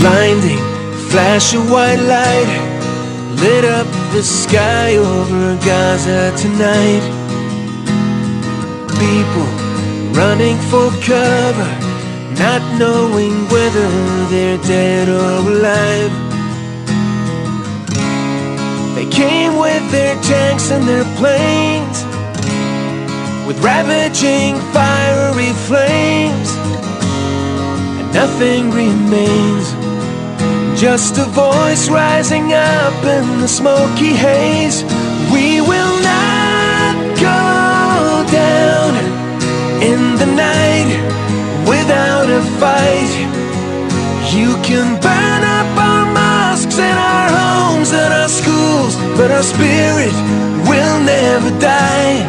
blinding flash of white light lit up the sky over Gaza tonight. People running for cover, not knowing whether they're dead or alive. They came with their tanks and their planes, with ravaging fiery flames, and nothing remains, just a voice rising up in the smoky haze. We will not go down in the night without a fight. You can burn up our mosques and our homes and our schools, but our spirit will never die.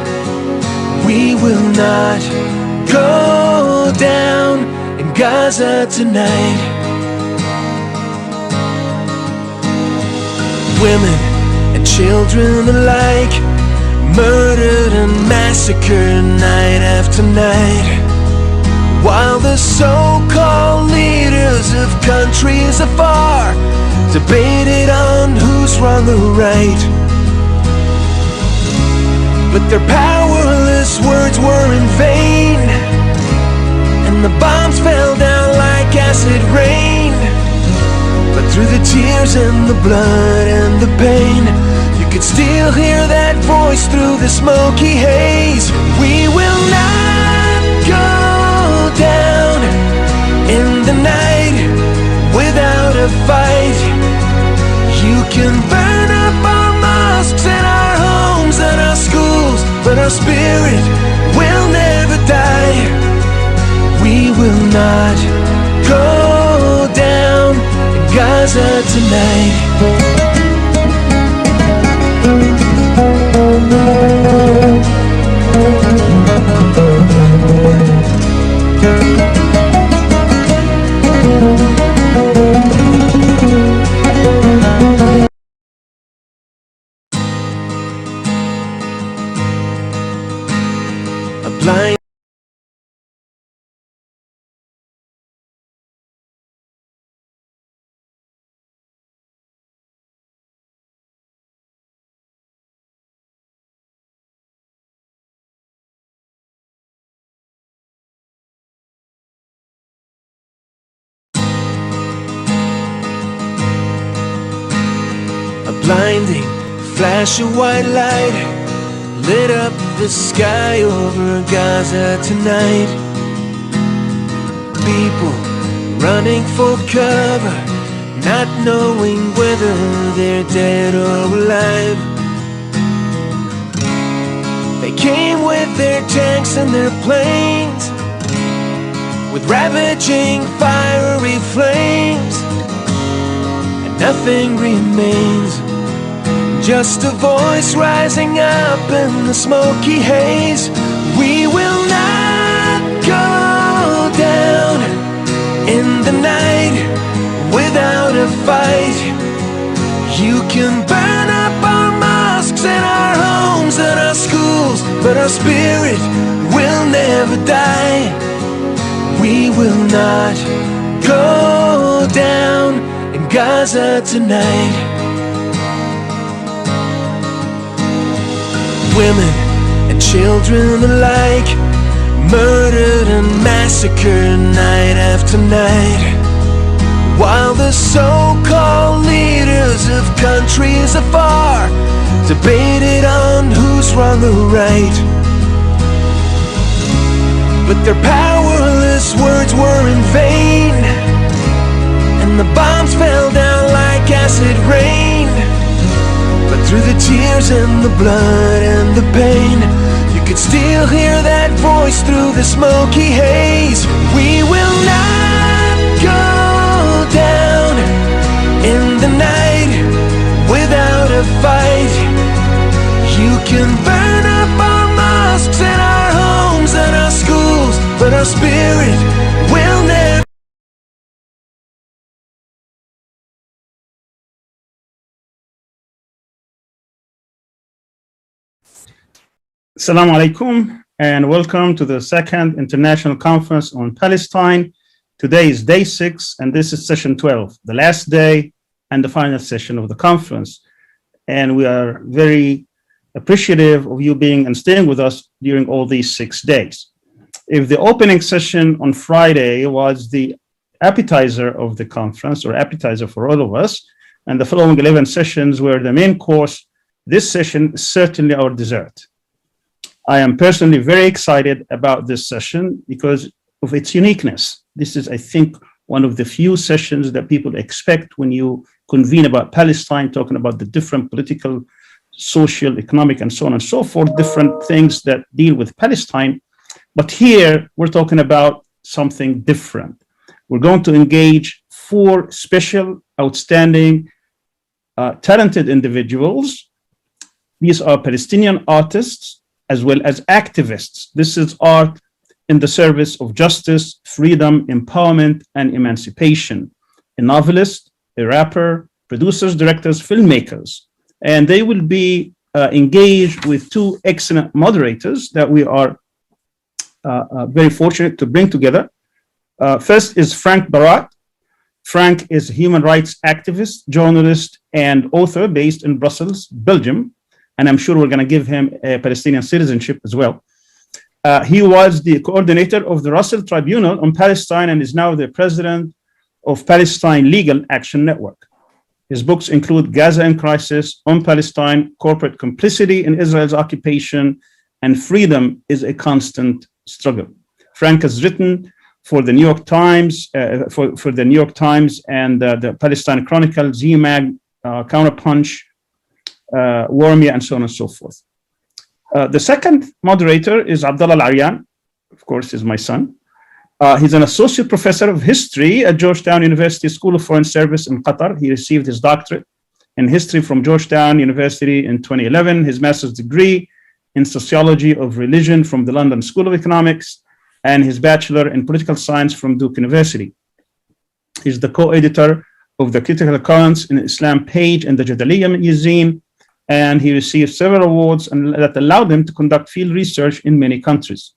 We will not go down in Gaza tonight. Women and children alike, murdered and massacred night after night, while the so-called leaders of countries afar debated on who's wrong or right. But their powerless words were in vain, and the bombs fell down like acid rain. But through the tears and the blood and the pain, you could still hear that voice through the smoky haze. We will not go down in the night without a fight. You can burn up our mosques and our homes and our schools, but our spirit will never die. We will not go down in Gaza tonight. Blind blinding flash of white light lit up the sky over Gaza tonight. People running for cover, not knowing whether they're dead or alive. They came with their tanks and their planes, with ravaging fiery flames, and nothing remains, just a voice rising up in the smoky haze. We will not go down in the night without a fight. You can burn up our mosques and our homes and our schools, but our spirit will never die. We will not go down in Gaza tonight. Women and children alike, murdered and massacred night after night, while the so-called leaders of countries afar debated on who's wrong or right. But their powerless words were in vain, and the bombs fell down like acid rain. But through the tears and the blood and the pain, you could still hear that voice through the smoky haze. We will not go down in the night without a fight. You can burn up our mosques and our homes and our schools, but our spirit will never. Assalamu alaikum and welcome to the second International Conference on Palestine, Today is day 6, and this is session 12, the last day and the final session of the conference. And we are very appreciative of you being and staying with us during all these 6 days. If the opening session on Friday was the appetizer of the conference, or appetizer for all of us, and the following 11 sessions were the main course, this session is certainly our dessert. I am personally very excited about this session because of its uniqueness. This is, I think, one of the few sessions that people expect when you convene about Palestine, talking about the different political, social, economic, and so on and so forth, different things that deal with Palestine. But here, we're talking about something different. We're going to engage 4 special, outstanding, talented individuals. These are Palestinian artists as well as activists. This is art in the service of justice, freedom, empowerment, and emancipation. A novelist, a rapper, producers, directors, filmmakers. And they will be engaged with 2 excellent moderators that we are very fortunate to bring together. First is Frank Barat. Frank is a human rights activist, journalist, and author based in Brussels, Belgium. And I'm sure we're going to give him a Palestinian citizenship as well. He was the coordinator of the Russell Tribunal on Palestine and is now the president of Palestine Legal Action Network. His books include Gaza in Crisis, On Palestine, Corporate Complicity in Israel's Occupation, and Freedom is a Constant Struggle. Frank has written for the New York Times, for the New York Times and the Palestine Chronicle, Z-Mag, Counterpunch, Warmia, and so on and so forth. The second moderator is Abdullah Al-Aryan, of course, is my son. He's an associate professor of history at Georgetown University School of Foreign Service in Qatar. He received his doctorate in history from Georgetown University in 2011, his master's degree in sociology of religion from the London School of Economics, and his bachelor in political science from Duke University. He's the co-editor of the Critical Currents in Islam page in the Jadaliyya Museum, and he received several awards that allowed him to conduct field research in many countries.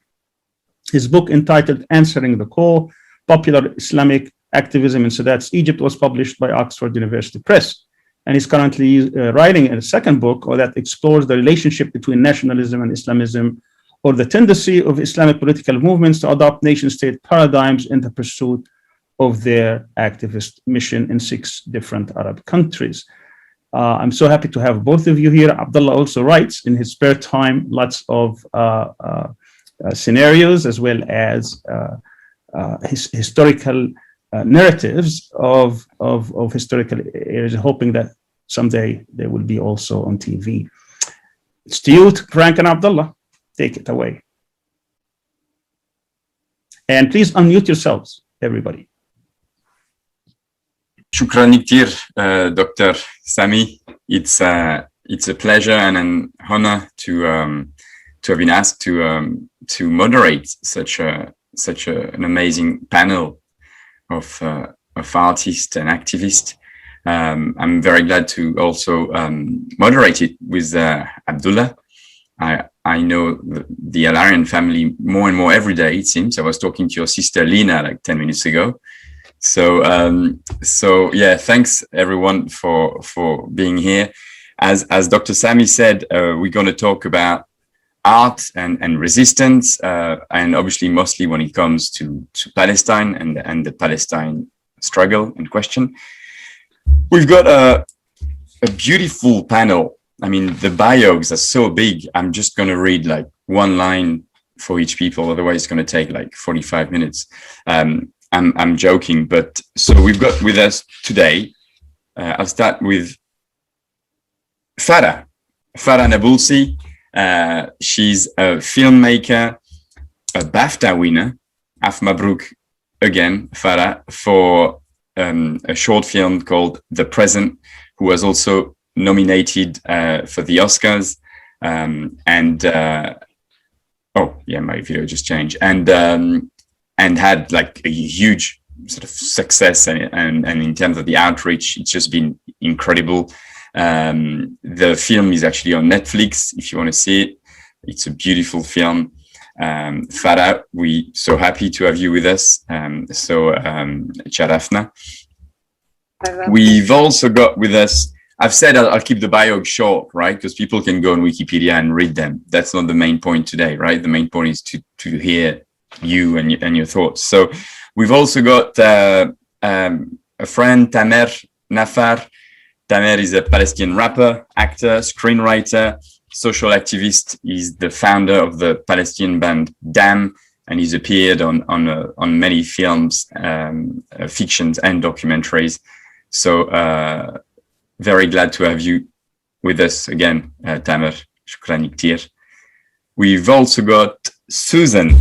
His book entitled Answering the Call, Popular Islamic Activism in Sadat's Egypt was published by Oxford University Press. And he's currently writing a second book that explores the relationship between nationalism and Islamism, or the tendency of Islamic political movements to adopt nation-state paradigms in the pursuit of their activist mission in 6 different Arab countries. I'm so happy to have both of you here. Abdullah also writes in his spare time lots of scenarios as well as historical narratives of historical areas, hoping that someday they will be also on TV. It's to you, Frank and Abdullah. Take it away. And please unmute yourselves, everybody. Shukran كتير, Dr. Sami. It's a pleasure and an honor to have been asked to moderate such an amazing panel of artists and activists. I'm very glad to also moderate it with Abdullah. I know the Al-Aryan family more and more every day, it seems. I was talking to your sister Lina like 10 minutes ago. So yeah, thanks everyone for being here. As Dr. Sami said, we're going to talk about art and resistance, and obviously mostly when it comes to Palestine and the Palestine struggle and question. We've got a beautiful panel. I mean, the bios are so big. I'm just going to read like 1 line for each people. Otherwise, it's going to take like 45 minutes. I'm joking, but so we've got with us today. I'll start with Farah Nabulsi. She's a filmmaker, a BAFTA winner. Af Mabruk again, Farah, for a short film called The Present, who was also nominated for the Oscars. Oh yeah, my video just changed, and had like a huge sort of success, and in terms of the outreach, it's just been incredible. The film is actually on Netflix if you want to see it. It's a beautiful film. Farah, we so happy to have you with us. Sharafna. We've also got with us, I've said I'll keep the bio short, right? Because people can go on Wikipedia and read them. That's not the main point today, right? The main point is to hear you and your thoughts. So we've also got a friend, Tamer Nafar. Tamer is a Palestinian rapper, actor, screenwriter, social activist. He's the founder of the Palestinian band Dam, and he's appeared on many films, fictions and documentaries. So very glad to have you with us again, Tamer. Shukran ktir. We've also got Susan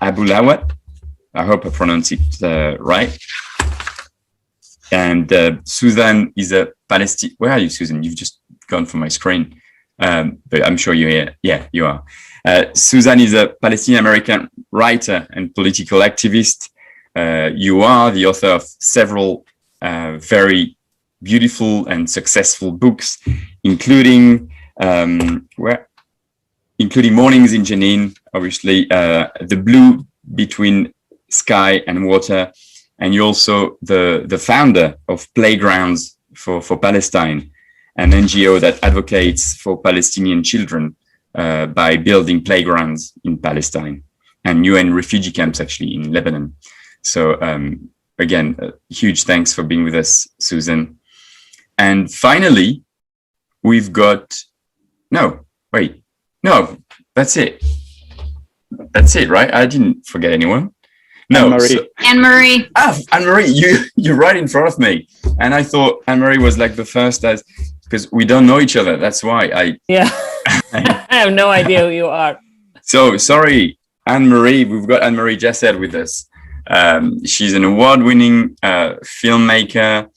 Abulawat. I hope I pronounced it right. And Susan is a Palestinian. Where are you, Susan? You've just gone from my screen, but I'm sure you're here. Yeah, you are. Susan is a Palestinian-American writer and political activist. You are the author of several very beautiful and successful books, including Mornings in Jenin, obviously, The Blue Between Sky and Water, and you're also the founder of Playgrounds for Palestine, an NGO that advocates for Palestinian children by building playgrounds in Palestine and UN refugee camps, actually, in Lebanon. So again, huge thanks for being with us, Susan. And finally, we've got, that's it. That's it, right? I didn't forget anyone. No, Anne-Marie. Anne-Marie, you're right in front of me. And I thought Anne-Marie was like the first, because we don't know each other. That's why I have no idea who you are. So sorry, Anne-Marie. We've got Anne-Marie Jasser with us. She's an award-winning filmmaker.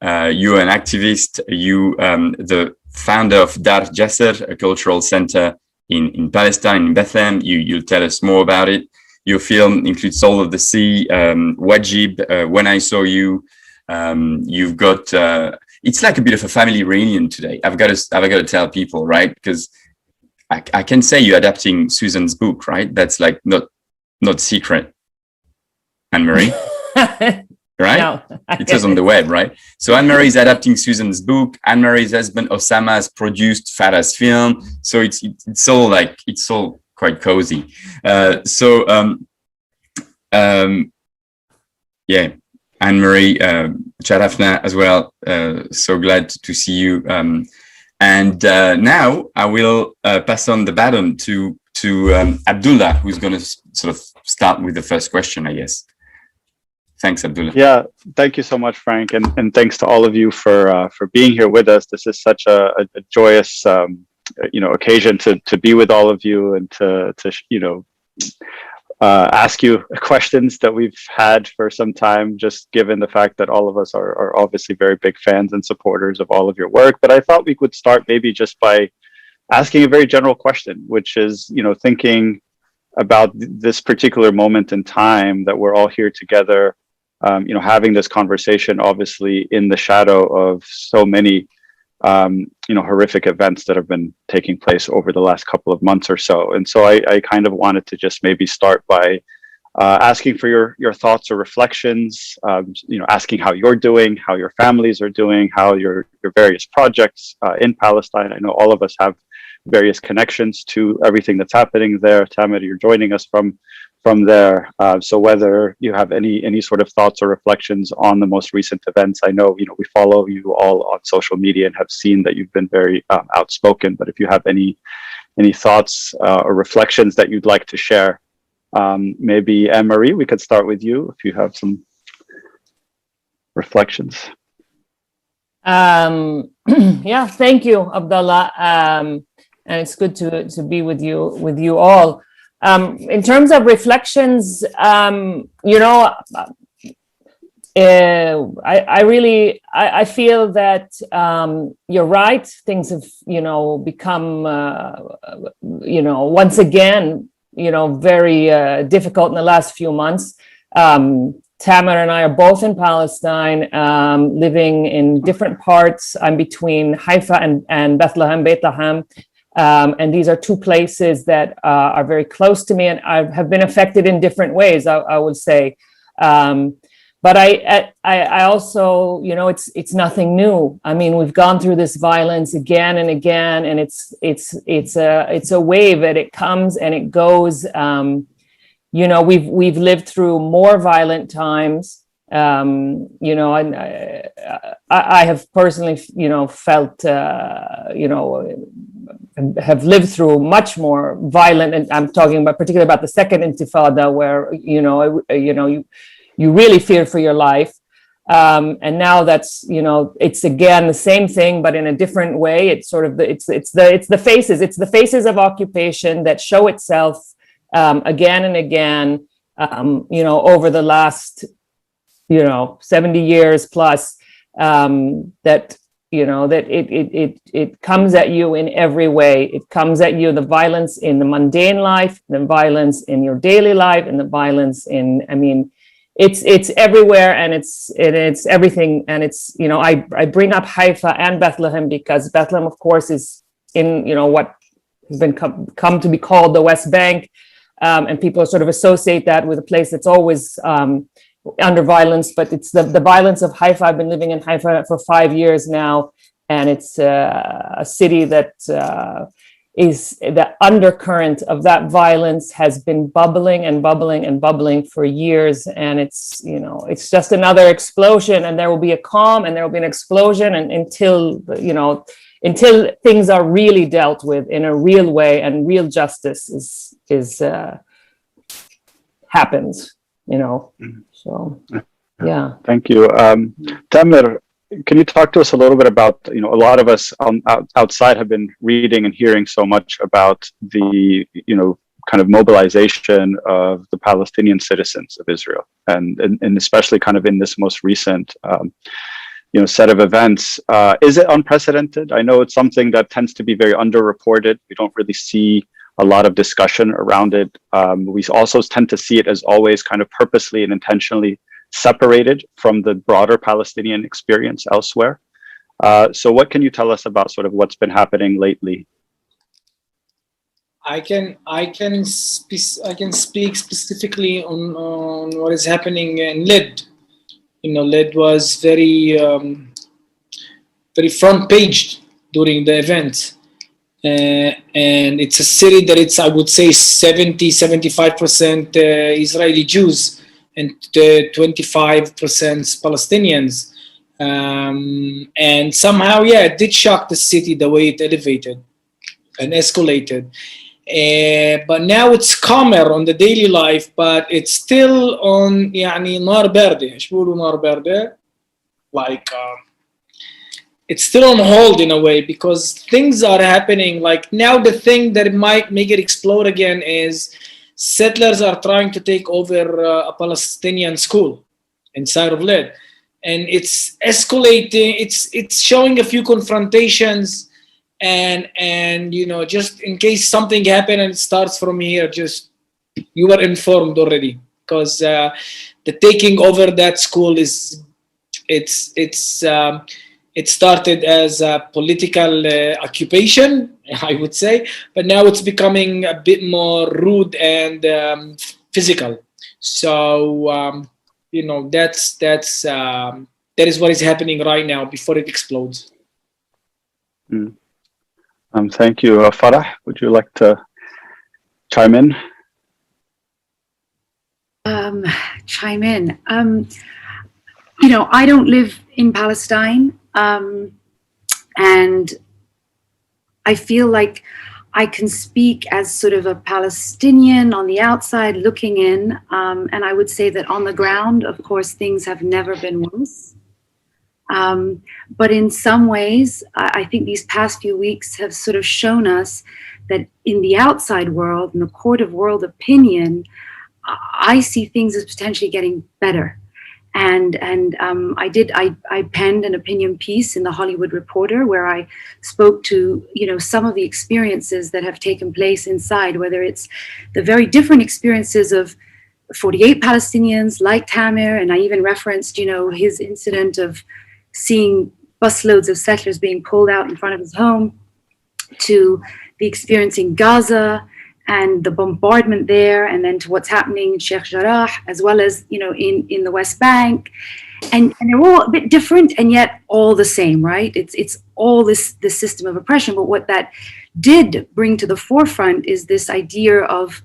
You're an activist. You the founder of Dar Jasser, a cultural center in Palestine, in Bethlehem. You'll tell us more about it. Your film includes Soul of the Sea, Wajib, When I Saw You. You've got, it's like a bit of a family reunion today. I've got to tell people, right? Because I can say you're adapting Susan's book, right? That's like not secret, Anne-Marie, right? No, it says on the web, right? So Anne-Marie is adapting Susan's book. Anne-Marie's husband, Osama, has produced Farah's film. So it's all quite cozy. Yeah, Anne-Marie, Sharafna as well. So glad to see you. And now I will pass on the baton to Abdullah, who's going to sort of start with the first question, I guess. Thanks, Abdullah. Yeah, thank you so much, Frank, and thanks to all of you for being here with us. This is such a joyous occasion to be with all of you and to ask you questions that we've had for some time, just given the fact that all of us are obviously very big fans and supporters of all of your work. But I thought we could start maybe just by asking a very general question, which is, thinking about this particular moment in time that we're all here together, having this conversation, obviously in the shadow of so many horrific events that have been taking place over the last couple of months or so. And so I kind of wanted to just maybe start by asking for your thoughts or reflections, asking how you're doing, how your families are doing, how your various projects in Palestine. I know all of us have various connections to everything that's happening there. Tamer, you're joining us from there. So whether you have any sort of thoughts or reflections on the most recent events. I know, we follow you all on social media and have seen that you've been very outspoken, but if you have any thoughts or reflections that you'd like to share, maybe Anne-Marie, we could start with you if you have some reflections. Yeah, thank you, Abdullah. And it's good to be with you all. In terms of reflections, I feel that you're right. Things have, become, once again, very difficult in the last few months. Tamer and I are both in Palestine, living in different parts. I'm between Haifa and Bethlehem, And these are two places that are very close to me and have been affected in different ways, I would say. But I also, you know, it's nothing new. I mean, we've gone through this violence again and again, and it's a wave that it comes and it goes. You know, we've lived through more violent times. You know, and I have personally, you know, felt, you know, have lived through much more violent, and I'm talking about particularly about the second Intifada, where you really fear for your life, and now that's, you know, it's again the same thing but in a different way. It's sort of it's the faces of occupation that show itself again and again, you know, over the last, you know, 70 years plus, that, you know, that it comes at you in every way. It comes at you, the violence in the mundane life, the violence in your daily life, and the violence in, I mean, it's everywhere, and it's everything. And it's, you know, I bring up Haifa and Bethlehem because Bethlehem, of course, is in, you know, what has been come to be called the West Bank, and people sort of associate that with a place that's always under violence, but it's the violence of Haifa. I've been living in Haifa for 5 years now, and it's a city that is the undercurrent of that violence has been bubbling and bubbling and bubbling for years, and it's, you know, it's just another explosion, and there will be a calm and there will be an explosion, and until, you know, until things are really dealt with in a real way and real justice is happens, you know. So, yeah. Thank you. Tamer, can you talk to us a little bit about, you know, a lot of us outside have been reading and hearing so much about the, you know, kind of mobilization of the Palestinian citizens of Israel, and especially kind of in this most recent, you know, set of events. Is it unprecedented? I know it's something that tends to be very underreported. We don't really see a lot of discussion around it. We also tend to see it as always kind of purposely and intentionally separated from the broader Palestinian experience elsewhere. So what can you tell us about sort of what's been happening lately? I can speak specifically on what is happening in Lid. You know, Lid was very front paged during the event. And it's a city that it's, I would say, 75% Israeli Jews and 25% Palestinians. And somehow, yeah, it did shock the city the way it elevated and escalated. But now it's calmer on the daily life, but it's still on, يعني نار باردة. إيش بيقولوا نار باردة? Like, it's still on hold in a way, because things are happening. Like now, the thing that might make it explode again is settlers are trying to take over a Palestinian school inside of Lid, and it's escalating. It's showing a few confrontations, and you know, just in case something happened and it starts from here, just you were informed already, because the taking over that school is it started as a political occupation, I would say, but now it's becoming a bit more rude and physical. So you know, that is what is happening right now before it explodes. Thank you, Farah. Would you like to chime in? Chime in. You know, I don't live in Palestine. And I feel like I can speak as sort of a Palestinian on the outside looking in. And I would say that on the ground, of course, things have never been worse. But in some ways, I think these past few weeks have sort of shown us that in the outside world, in the court of world opinion, I see things as potentially getting better. And I penned an opinion piece in the Hollywood Reporter where I spoke to, you know, some of the experiences that have taken place inside, whether it's the very different experiences of 48 Palestinians like Tamer, and I even referenced, you know, his incident of seeing busloads of settlers being pulled out in front of his home, to the experience in Gaza and the bombardment there, and then to what's happening in Sheikh Jarrah, as well as, you know, in the West Bank. And they're all a bit different and yet all the same, right? It's all this system of oppression. But what that did bring to the forefront is this idea of,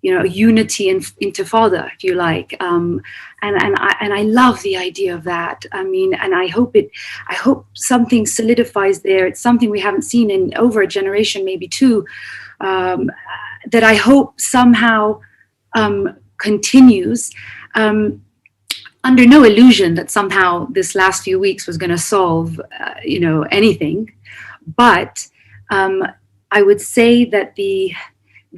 you know, unity and intifada, if you like. And I love the idea of that. I mean, and I hope something solidifies there. It's something we haven't seen in over a generation, maybe two, that I hope somehow continues, under no illusion that somehow this last few weeks was going to solve, you know, anything. But I would say that the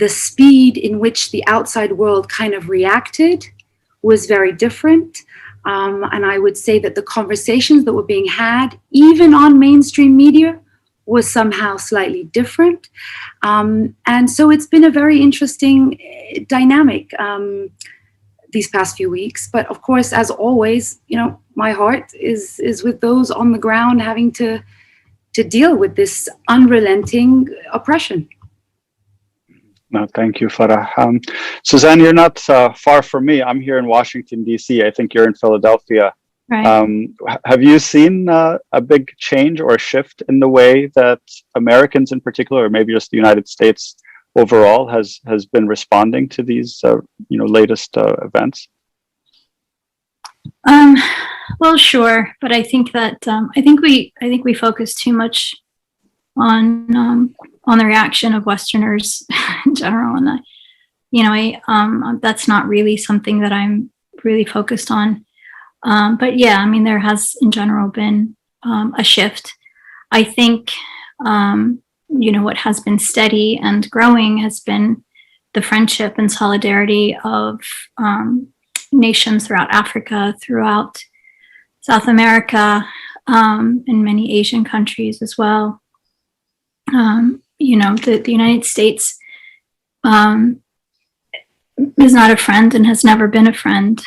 speed in which the outside world kind of reacted was very different. And I would say that the conversations that were being had, even on mainstream media, was somehow slightly different. And so it's been a very interesting dynamic these past few weeks. But of course, as always, you know, my heart is with those on the ground having to deal with this unrelenting oppression. No, thank you, Farah. Suzanne, you're not far from me. I'm here in Washington, D.C. I think you're in Philadelphia. Right. Have you seen a big change or a shift in the way that Americans in particular, or maybe just the United States overall, has been responding to these latest events? Well, sure, but I think that I think we focus too much on the reaction of Westerners in general, and that's not really something that I'm really focused on. But yeah, I mean, there has in general been a shift. I think what has been steady and growing has been the friendship and solidarity of nations throughout Africa, throughout South America, and many Asian countries as well. The United States is not a friend and has never been a friend.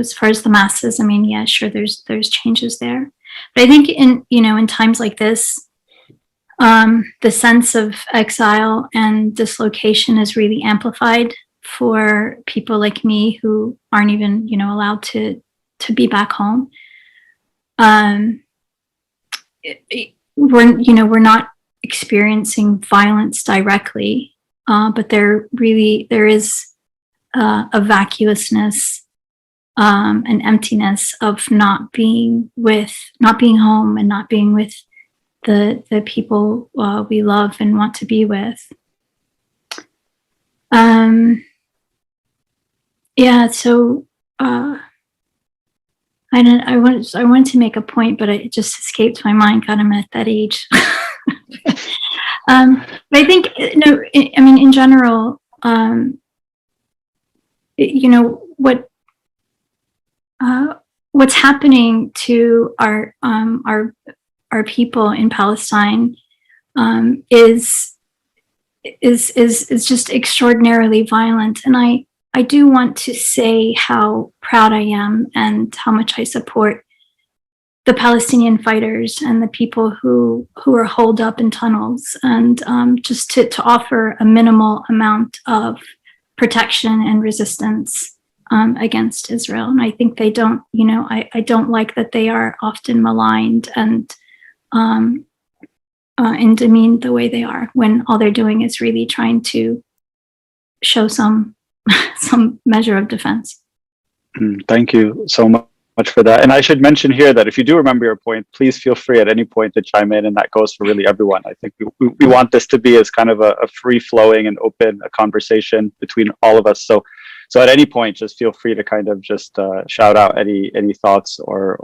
As far as the masses, I mean, yeah, sure, there's changes there. But I think in times like this, the sense of exile and dislocation is really amplified for people like me who aren't even, allowed to be back home. We're not experiencing violence directly, but there is a vacuousness, an emptiness of not being home and not being with the people we love and want to be with. So I wanted to make a point, but it just escaped my mind. God, I'm at that age. But I think in general, what's happening to our people in Palestine is just extraordinarily violent, and I do want to say how proud I am and how much I support the Palestinian fighters and the people who are holed up in tunnels, and just to offer a minimal amount of protection and resistance against Israel. And I think they don't, I don't like that they are often maligned and demeaned the way they are, when all they're doing is really trying to show some measure of defense. Thank you so much for that. And I should mention here that if you do remember your point, please feel free at any point to chime in, and that goes for really everyone. I think we want this to be as kind of a free-flowing and open conversation between all of us. So at any point, just feel free to kind of just shout out any thoughts or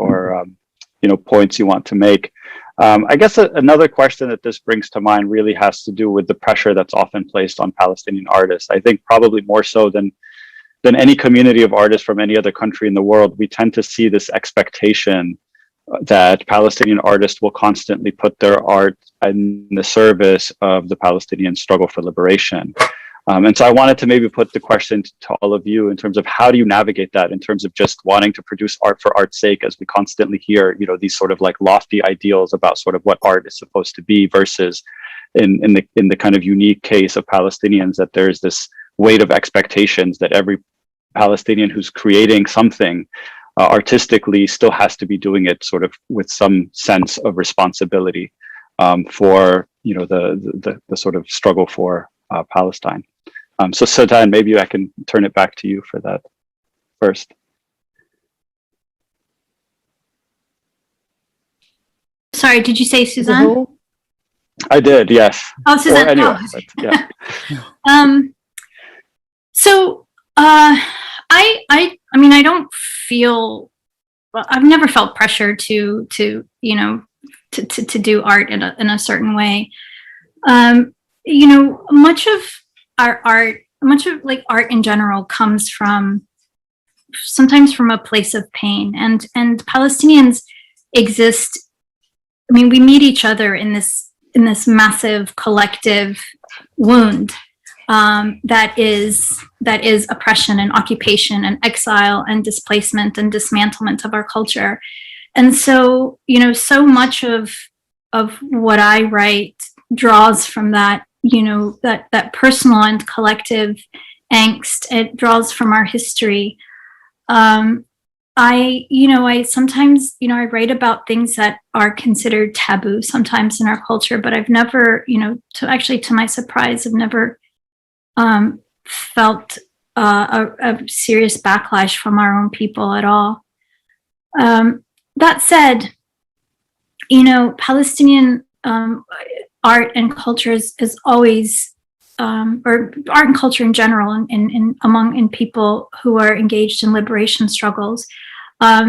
points you want to make. I guess another question that this brings to mind really has to do with the pressure that's often placed on Palestinian artists. I think probably more so than any community of artists from any other country in the world, we tend to see this expectation that Palestinian artists will constantly put their art in the service of the Palestinian struggle for liberation. And so I wanted to maybe put the question to all of you in terms of how do you navigate that in terms of just wanting to produce art for art's sake, as we constantly hear, you know, these sort of like lofty ideals about sort of what art is supposed to be, versus in the kind of unique case of Palestinians, that there's this weight of expectations that every Palestinian who's creating something artistically still has to be doing it sort of with some sense of responsibility for, you know, the sort of struggle for Palestine. So Sadan, maybe I can turn it back to you for that first. Sorry, did you say Suzanne? I did, yes. Oh, Suzanne. Or anyway, Oh. but, yeah. So I mean, I don't feel, well, I've never felt pressure to you know, to do art in a certain way. You know, much of our art, much of like art in general comes from, sometimes from a place of pain, and Palestinians exist. I mean, we meet each other in this massive collective wound that is oppression and occupation and exile and displacement and dismantlement of our culture. And so, you know, so much of what I write draws from that, you know, that personal and collective angst. It draws from our history. I sometimes, you know, I write about things that are considered taboo sometimes in our culture, but I've never, you know, to my surprise, I've never felt a serious backlash from our own people at all. That said, you know, Palestinian art and culture is always, or art and culture in general, in people who are engaged in liberation struggles,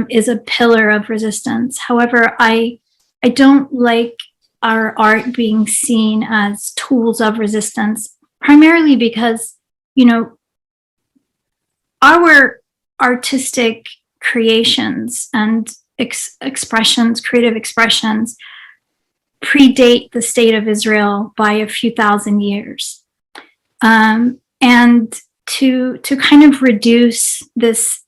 is a pillar of resistance. However, I don't like our art being seen as tools of resistance, primarily because, you know, our artistic creations and expressions, creative expressions, predate the state of Israel by a few thousand years. And to kind of reduce these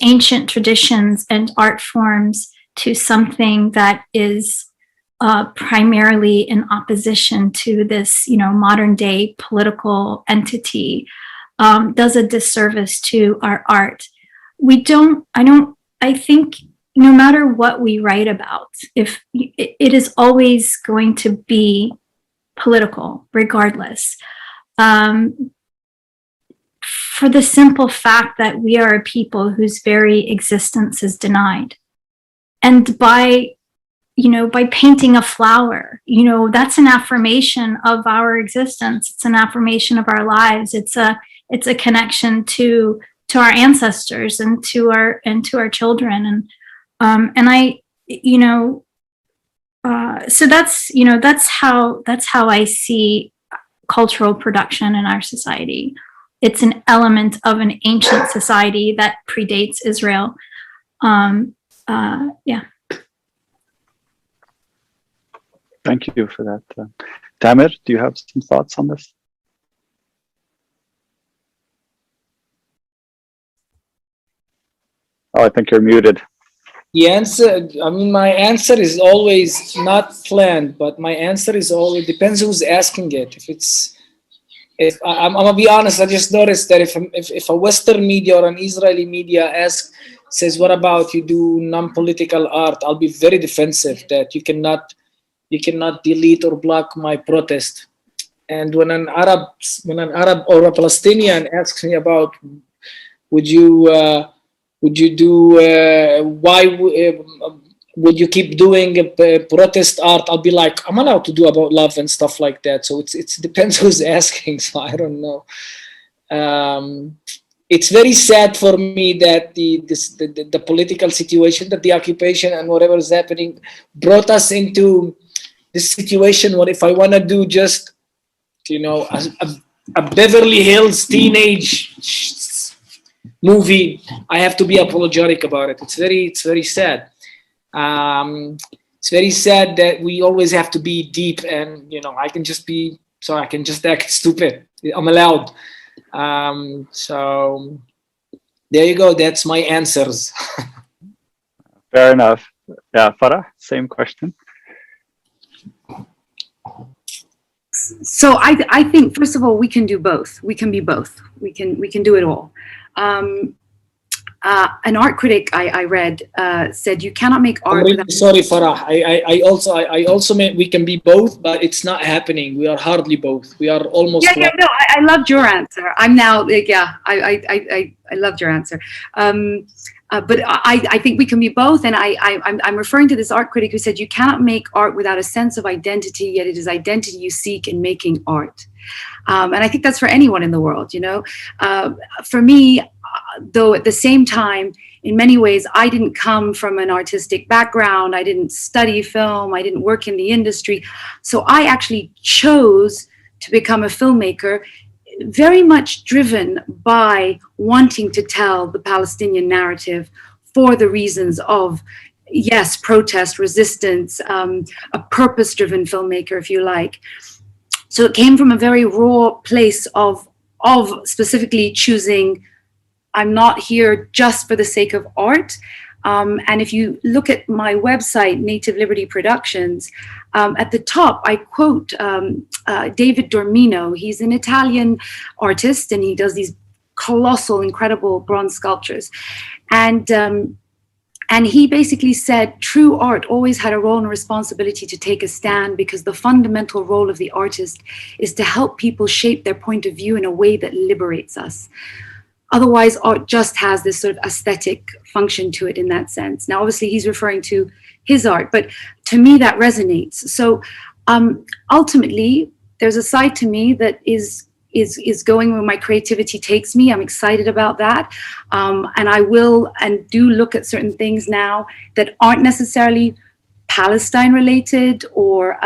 ancient traditions and art forms to something that is primarily in opposition to this, you know, modern day political entity, does a disservice to our art. I think no matter what we write about, if it is always going to be political, regardless. For the simple fact that we are a people whose very existence is denied. And by painting a flower, you know, that's an affirmation of our existence. It's an affirmation of our lives. It's a connection to our ancestors and to our children. And I, you know, so that's how I see cultural production in our society. It's an element of an ancient society that predates Israel. Yeah. Thank you for that. Tamer, do you have some thoughts on this? Oh, I think you're muted. The answer, I mean, my answer is always not planned, but my answer is always, depends who's asking it. I'm gonna be honest, I just noticed that if a Western media or an Israeli media says, what about you do non-political art? I'll be very defensive that you cannot delete or block my protest. And when an Arab or a Palestinian asks me about, would you keep doing protest art? I'll be like, I'm allowed to do about love and stuff like that. So it depends who's asking. So I don't know. It's very sad for me that the political situation, that the occupation and whatever is happening brought us into this situation where if I want to do just, you know, a Beverly Hills teenage movie, I have to be apologetic about it. It's very sad. It's very sad that we always have to be deep, and, you know, I can just be so I can just act stupid. I'm allowed. So there you go. That's my answers. Fair enough. Yeah, Farah, same question. So I think, first of all, we can do both. We can be both. We can do it all. An art critic I read said you cannot make art. I'm really sorry, Farah. I also meant we can be both, but it's not happening. We are hardly both. We are almost. Yeah, no, I loved your answer. I'm now, yeah, I loved your answer. But I think we can be both, and I'm referring to this art critic who said you cannot make art without a sense of identity, yet it is identity you seek in making art. And I think that's for anyone in the world, you know. For me, though, at the same time, in many ways, I didn't come from an artistic background. I didn't study film. I didn't work in the industry. So I actually chose to become a filmmaker, very much driven by wanting to tell the Palestinian narrative for the reasons of, yes, protest, resistance, a purpose-driven filmmaker, if you like. So it came from a very raw place of specifically choosing, I'm not here just for the sake of art. And if you look at my website, Native Liberty Productions, at the top, I quote David Dormino. He's an Italian artist, and he does these colossal, incredible bronze sculptures. And he basically said, true art always had a role and responsibility to take a stand, because the fundamental role of the artist is to help people shape their point of view in a way that liberates us. Otherwise, art just has this sort of aesthetic function to it in that sense. Now, obviously, he's referring to his art, but to me, that resonates. So ultimately, there's a side to me that is going where my creativity takes me. I'm excited about that. And I will and do look at certain things now that aren't necessarily Palestine related or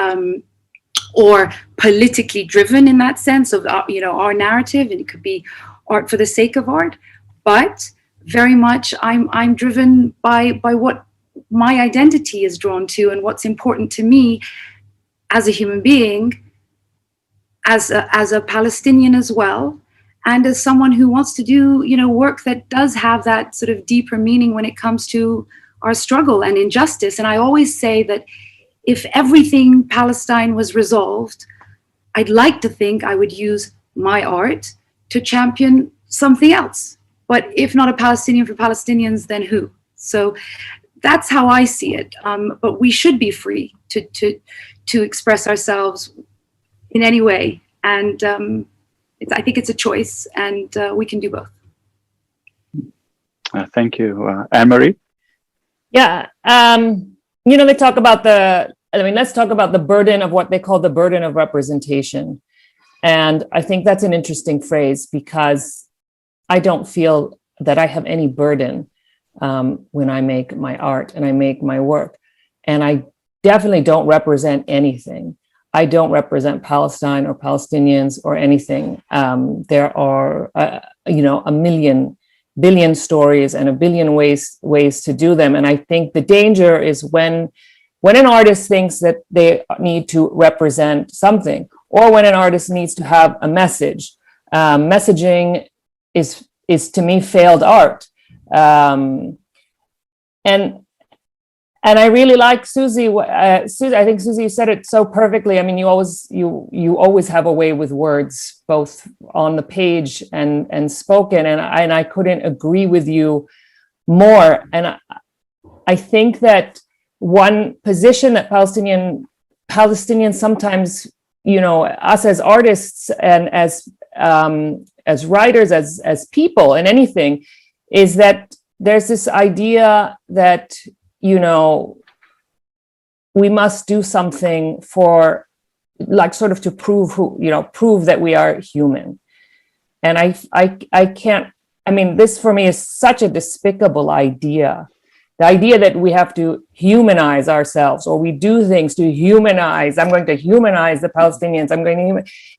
politically driven in that sense of, our narrative. And it could be art for the sake of art, but very much I'm driven by what my identity is drawn to and what's important to me as a human being, as a Palestinian as well, and as someone who wants to do work that does have that sort of deeper meaning when it comes to our struggle and injustice. And I always say that if everything Palestine was resolved, I'd like to think I would use my art to champion something else. But if not a Palestinian for Palestinians, then who? So that's how I see it. But we should be free to express ourselves in any way. And I think it's a choice, and we can do both. Thank you. Anne-Marie? Yeah. They talk about let's talk about the burden of what they call the burden of representation. And I think that's an interesting phrase, because I don't feel that I have any burden when I make my art and I make my work. And I definitely don't represent anything. I don't represent Palestine or Palestinians or anything. There are, a billion stories and a billion ways to do them. And I think the danger is when an artist thinks that they need to represent something, or when an artist needs to have a message. Messaging is to me failed art. And I really like Susie. Susie, I think Susie, you said it so perfectly. I mean, you always have a way with words, both on the page and spoken. And I couldn't agree with you more. And I think that one position that Palestinians sometimes, us as artists and as writers, as people and anything, is that there's this idea that we must do something for, like, sort of to prove that we are human. And I can't, this for me is such a despicable idea. The idea that we have to humanize ourselves, or we do things to humanize. I'm going to humanize the Palestinians.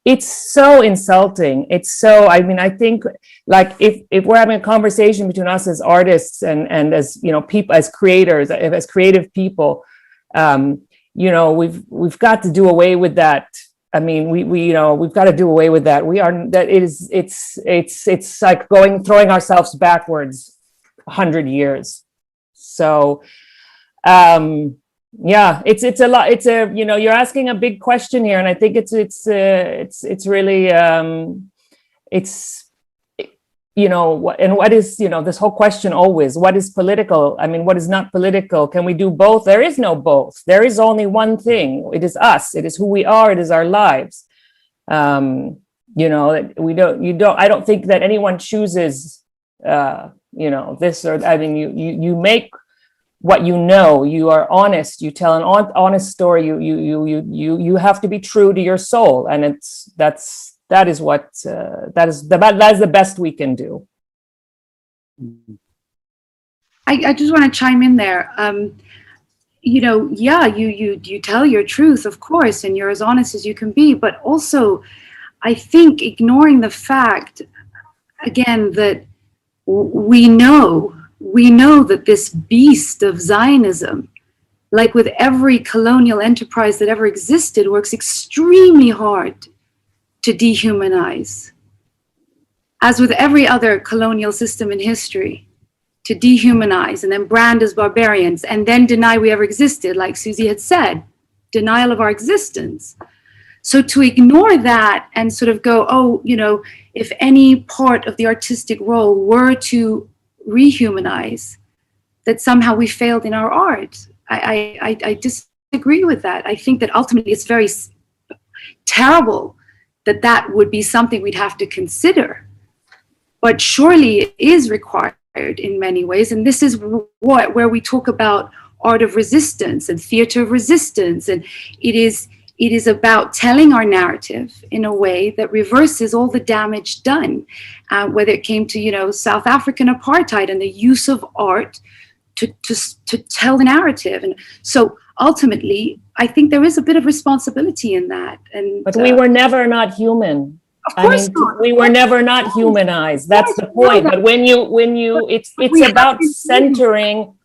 It's so insulting. It's so, I think, like, if we're having a conversation between us as artists and as, people, as creators, as creative people, we've got to do away with that I mean, we you know, we've got to do away with that. It's like throwing ourselves backwards 100 years. So, yeah, it's a lot. You know, you're asking a big question here, and I think it's really, you know, what is, you know, this whole question always, what is political? I mean, what is not political? Can we do both? There is no both. There is only one thing. It is us. It is who we are. It is our lives. You know, I don't think that anyone chooses, you know, this or, I mean, you make what you know. You are honest. You tell an honest story. You have to be true to your soul, and that is the best we can do. I just want to chime in there. You know, yeah, you tell your truth, of course, and you're as honest as you can be. But also, I think ignoring the fact, again, that we know that this beast of Zionism, like with every colonial enterprise that ever existed, works extremely hard to dehumanize, as with every other colonial system in history, to dehumanize and then brand as barbarians and then deny we ever existed, like Susie had said, denial of our existence. So to ignore that and sort of go, oh, you know, if any part of the artistic role were to rehumanize, that somehow we failed in our art. I disagree with that. I think that ultimately it's very terrible that would be something we'd have to consider. But surely it is required in many ways. And this is where we talk about art of resistance and theater of resistance. And it is about telling our narrative in a way that reverses all the damage done, whether it came to, you know, South African apartheid and the use of art to tell the narrative. And so ultimately, I think there is a bit of responsibility in that. But we were never not human. Of course not. We were never not humanized. That's the point. But when you, it's about centering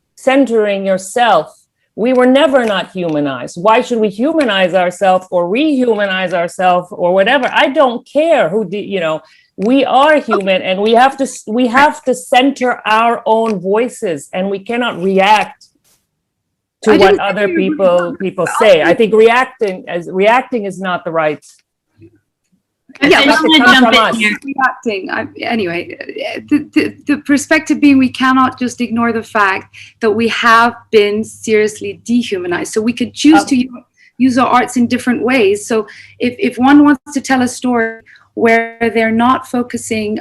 yourself. We were never not humanized. Why should we humanize ourselves or rehumanize ourselves or whatever? I don't care who, you know, we are human, and we have to center our own voices, and we cannot react to what other people say. I think reacting is not the right. Yeah, reacting. Anyway, the perspective being, we cannot just ignore the fact that we have been seriously dehumanized. So we could choose to use our arts in different ways. So if one wants to tell a story where they're not focusing,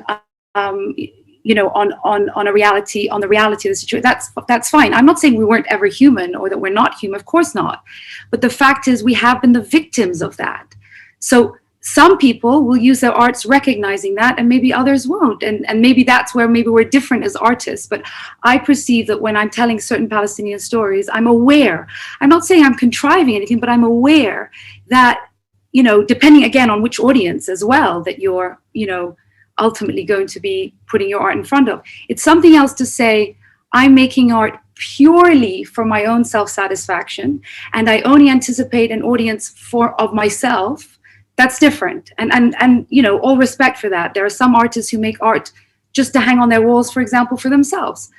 you know, on a reality, on the reality of the situation, that's fine. I'm not saying we weren't ever human or that we're not human. Of course not. But the fact is, we have been the victims of that. So some people will use their arts recognizing that, and maybe others won't. And maybe that's where maybe we're different as artists. But I perceive that when I'm telling certain Palestinian stories, I'm aware. I'm not saying I'm contriving anything, but I'm aware that, you know, depending again on which audience as well, that you're, you know, ultimately going to be putting your art in front of. It's something else to say, I'm making art purely for my own self-satisfaction, and I only anticipate an audience of myself. That's different. And you know, all respect for that. There are some artists who make art just to hang on their walls, for example, for themselves.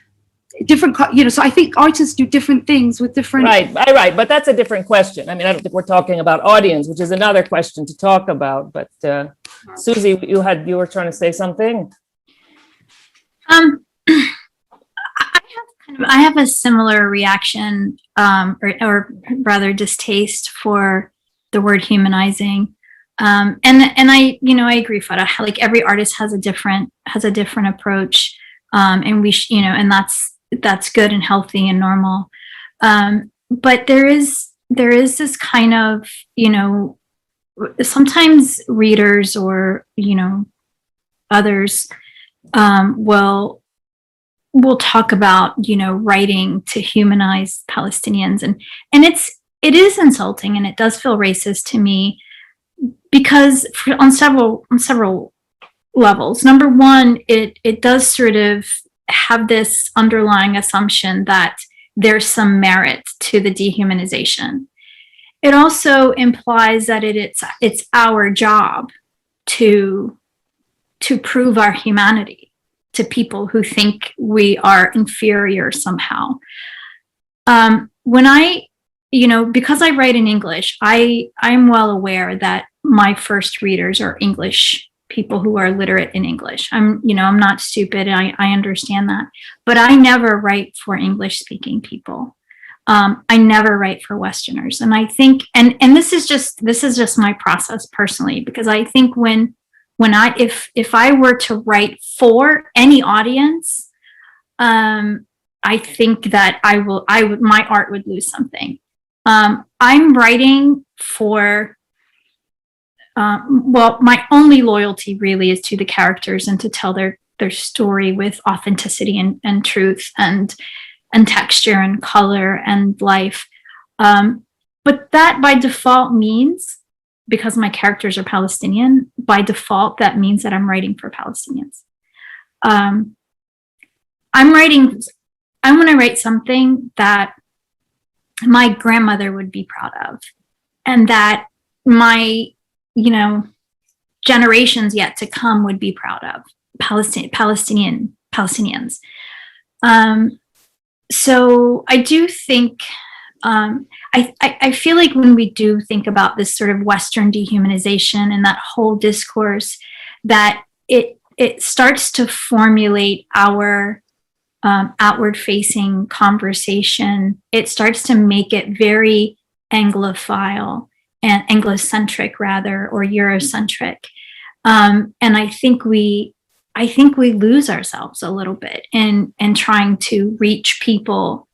Different, you know, so I think artists do different things with different. Right. But that's a different question. I mean, I don't think we're talking about audience, which is another question to talk about. But Susie, you were trying to say something. I have a similar reaction, or rather distaste for the word humanizing. And I, you know, I agree, Farah, like every artist has a different approach. And you know, and that's good and healthy and normal. But there is this kind of, you know, sometimes readers or, you know, others, will talk about, you know, writing to humanize Palestinians. And it is insulting, and it does feel racist to me, because on several levels. Number one, it does sort of have this underlying assumption that there's some merit to the dehumanization. it also implies that it's our job to prove our humanity to people who think we are inferior somehow. When I, because I write in English, I'm well aware that my first readers are English people who are literate in English. I'm not stupid. I understand that, but I never write for English speaking people. I never write for Westerners. And I think, and this is just my process personally, because I think if I were to write for any audience, I think that my art would lose something. I'm writing for, my only loyalty really is to the characters and to tell their story with authenticity and truth and texture and color and life. But that by default means, because my characters are Palestinian, by default, that means that I'm writing for Palestinians. I want to write something that my grandmother would be proud of, and that my, generations yet to come would be proud of, Palestinians. So I do think, I feel like when we do think about this sort of Western dehumanization and that whole discourse, that it starts to formulate our outward-facing conversation. It starts to make it very Anglophile and Anglocentric, rather, or Eurocentric. And I think we lose ourselves a little bit in trying to reach people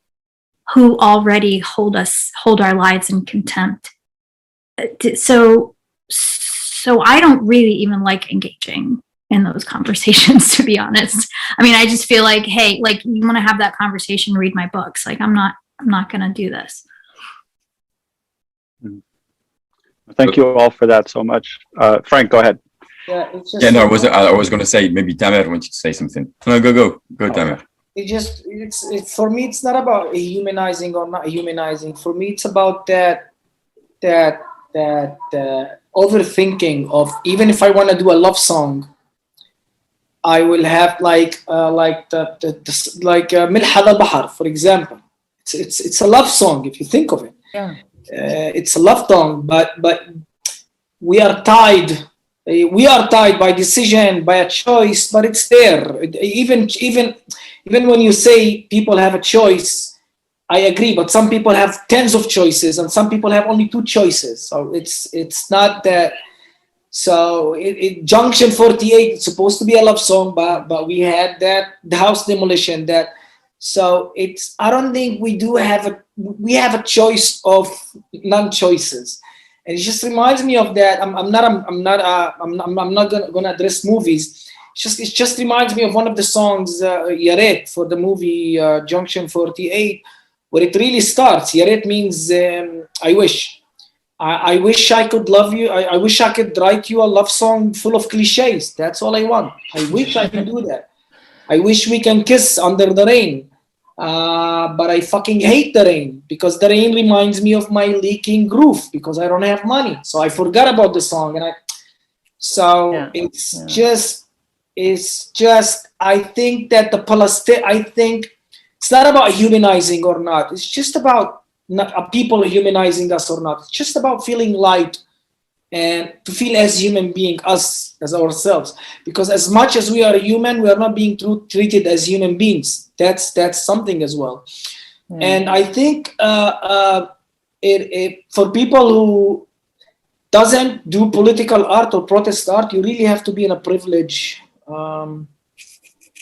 who already hold our lives in contempt. So I don't really even like engaging in those conversations, to be honest. I mean, I just feel like, hey, like, you want to have that conversation, read my books. Like, I'm not going to do this. Thank you all for that so much. Frank, go ahead. Yeah, it's just, Yeah, no, I was going to say, maybe Tamer wanted to say something. No, go, Tamer. It's for me, it's not about humanizing or not humanizing. For me, it's about that overthinking of, even if I want to do a love song, I will have like Milhad al-Bahar, for example. It's a love song if you think of it. Yeah. It's a love song, but we are tied. We are tied by decision, by a choice, but it's there. Even when you say people have a choice, I agree. But some people have tens of choices, and some people have only two choices. So it's not that. So Junction 48, it's supposed to be a love song, but we had the house demolition. So I don't think we have a choice of non-choices. And it just reminds me of that. I'm not gonna address movies. It just reminds me of one of the songs, Yaret, for the movie Junction 48, where it really starts. Yaret means I wish. I wish I could love you. I wish I could write you a love song full of cliches. That's all I want. I wish I can do that. I wish we can kiss under the rain. But I fucking hate the rain, because the rain reminds me of my leaking roof because I don't have money. So I forgot about the song, and it's just I think that I think it's not about humanizing or not. It's just about not people humanizing us or not. It's just about feeling light and to feel as human being, us as ourselves. Because as much as we are human, we are not being treated as human beings. That's something as well. And I think for people who doesn't do political art or protest art, you really have to be in a privileged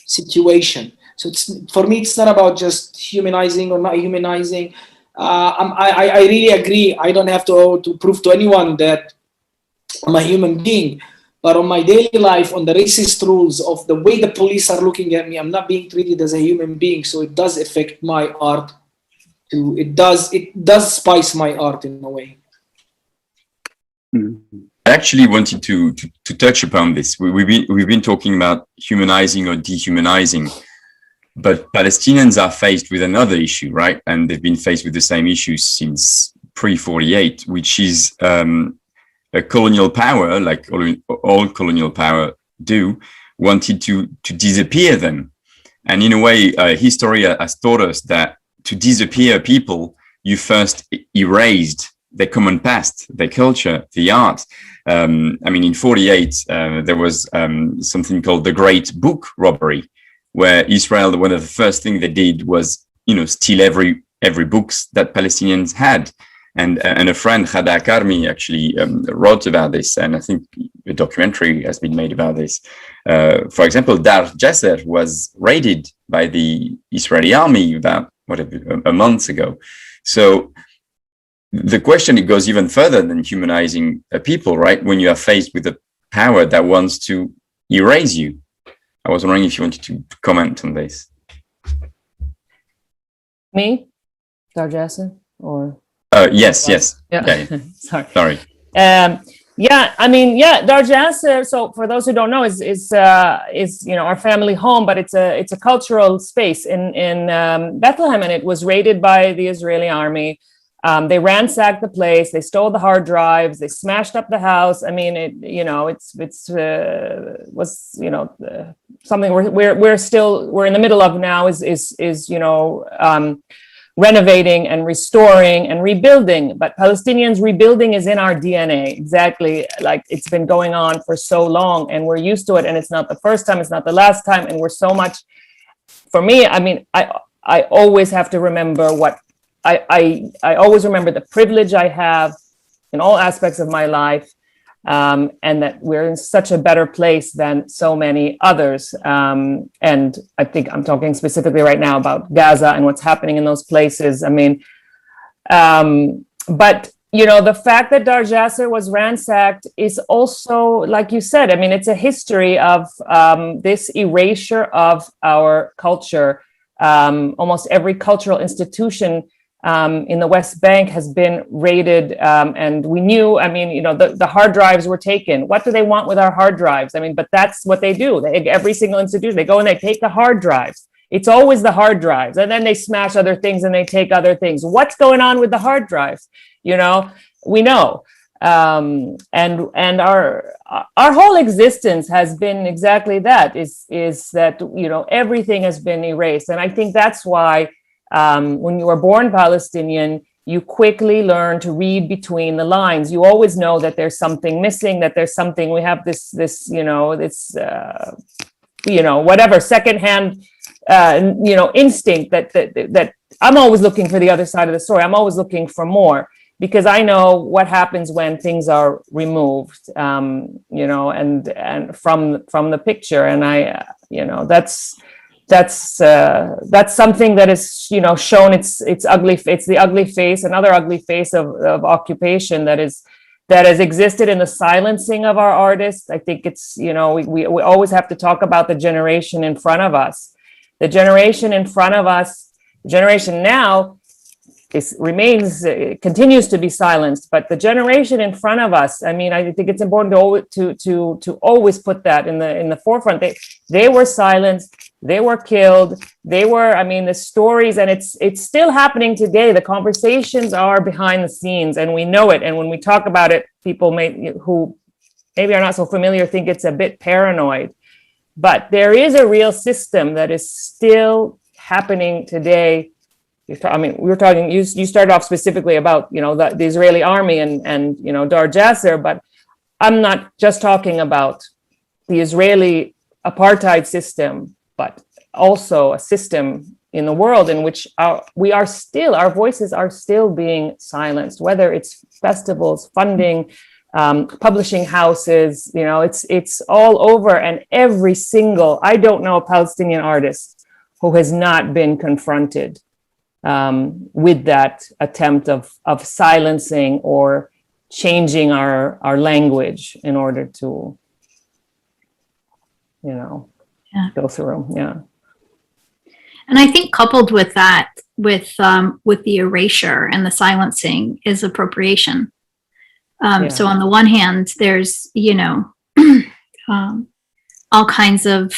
situation. So for me, it's not about just humanizing or not humanizing. I really agree. I don't have to prove to anyone that I'm a human being. But on my daily life, on the racist rules of the way the police are looking at me, I'm not being treated as a human being. So it does affect my art too. It does spice my art in a way. I actually wanted to touch upon this. We've been talking about humanizing or dehumanizing, but Palestinians are faced with another issue, right? And they've been faced with the same issues since pre-48, which is a colonial power, like all colonial power do, wanted to disappear them. And in a way, history has taught us that to disappear people, you first erased their common past, their culture, the art. I mean, in 48, there was something called the Great Book Robbery, where Israel, one of the first things they did was, steal every books that Palestinians had. And a friend, Khada Karmi, actually wrote about this, and I think a documentary has been made about this. For example, Dar Jasser was raided by the Israeli army about a month ago. So the question, it goes even further than humanizing people, right? When you are faced with a power that wants to erase you. I was wondering if you wanted to comment on this. Me? Dar Jasser? Or? Yes. Yeah. Okay. Sorry. Sorry. Dar Jasser. So for those who don't know, is our family home, but it's a cultural space in Bethlehem, and it was raided by the Israeli army. They ransacked the place. They stole the hard drives. They smashed up the house. I mean, something we're in the middle of now is renovating and restoring and rebuilding. But Palestinians, rebuilding is in our DNA, exactly like it's been going on for so long, and we're used to it. And it's not the first time, it's not the last time. And we're so much, for me, I mean, I always have to remember what I always remember the privilege I have in all aspects of my life, and that we're in such a better place than so many others. And I think I'm talking specifically right now about Gaza and what's happening in those places. I mean, but the fact that Dar Jasser was ransacked is also, like you said, I mean, it's a history of this erasure of our culture. Almost every cultural institution in the West Bank has been raided, and we knew, I mean, the hard drives were taken. What do they want with our hard drives? I mean, but that's what they do. Every single institution, they go and they take the hard drives. It's always the hard drives, and then they smash other things and they take other things. What's going on with the hard drives? We know, and our whole existence has been exactly that. Is that everything has been erased, and I think that's why. When you are born Palestinian, you quickly learn to read between the lines. You always know that there's something missing, that there's something, we have this whatever secondhand, instinct that I'm always looking for the other side of the story. I'm always looking for more, because I know what happens when things are removed, and from the picture. And that's something that is, shown its ugly. It's the ugly face, another ugly face of occupation that has existed in the silencing of our artists. I think it's, we always have to talk about the generation in front of us. The generation in front of us, the generation now, continues to be silenced, but the generation in front of us, I mean, I think it's important to always put that in the forefront. They were silenced, they were killed, the stories, and it's still happening today. The conversations are behind the scenes, and we know it. And when we talk about it, people who maybe are not so familiar think it's a bit paranoid, but there is a real system that is still happening today. I mean, we were talking, you started off specifically about, the Israeli army and Dar Jasser, but I'm not just talking about the Israeli apartheid system, but also a system in the world in which our voices are still being silenced, whether it's festivals, funding, publishing houses, it's all over. And I don't know a Palestinian artist who has not been confronted with that attempt of silencing or changing our language in order to, go through. Yeah. And I think coupled with that, with the erasure and the silencing, is appropriation. So on the one hand, there's, all kinds of,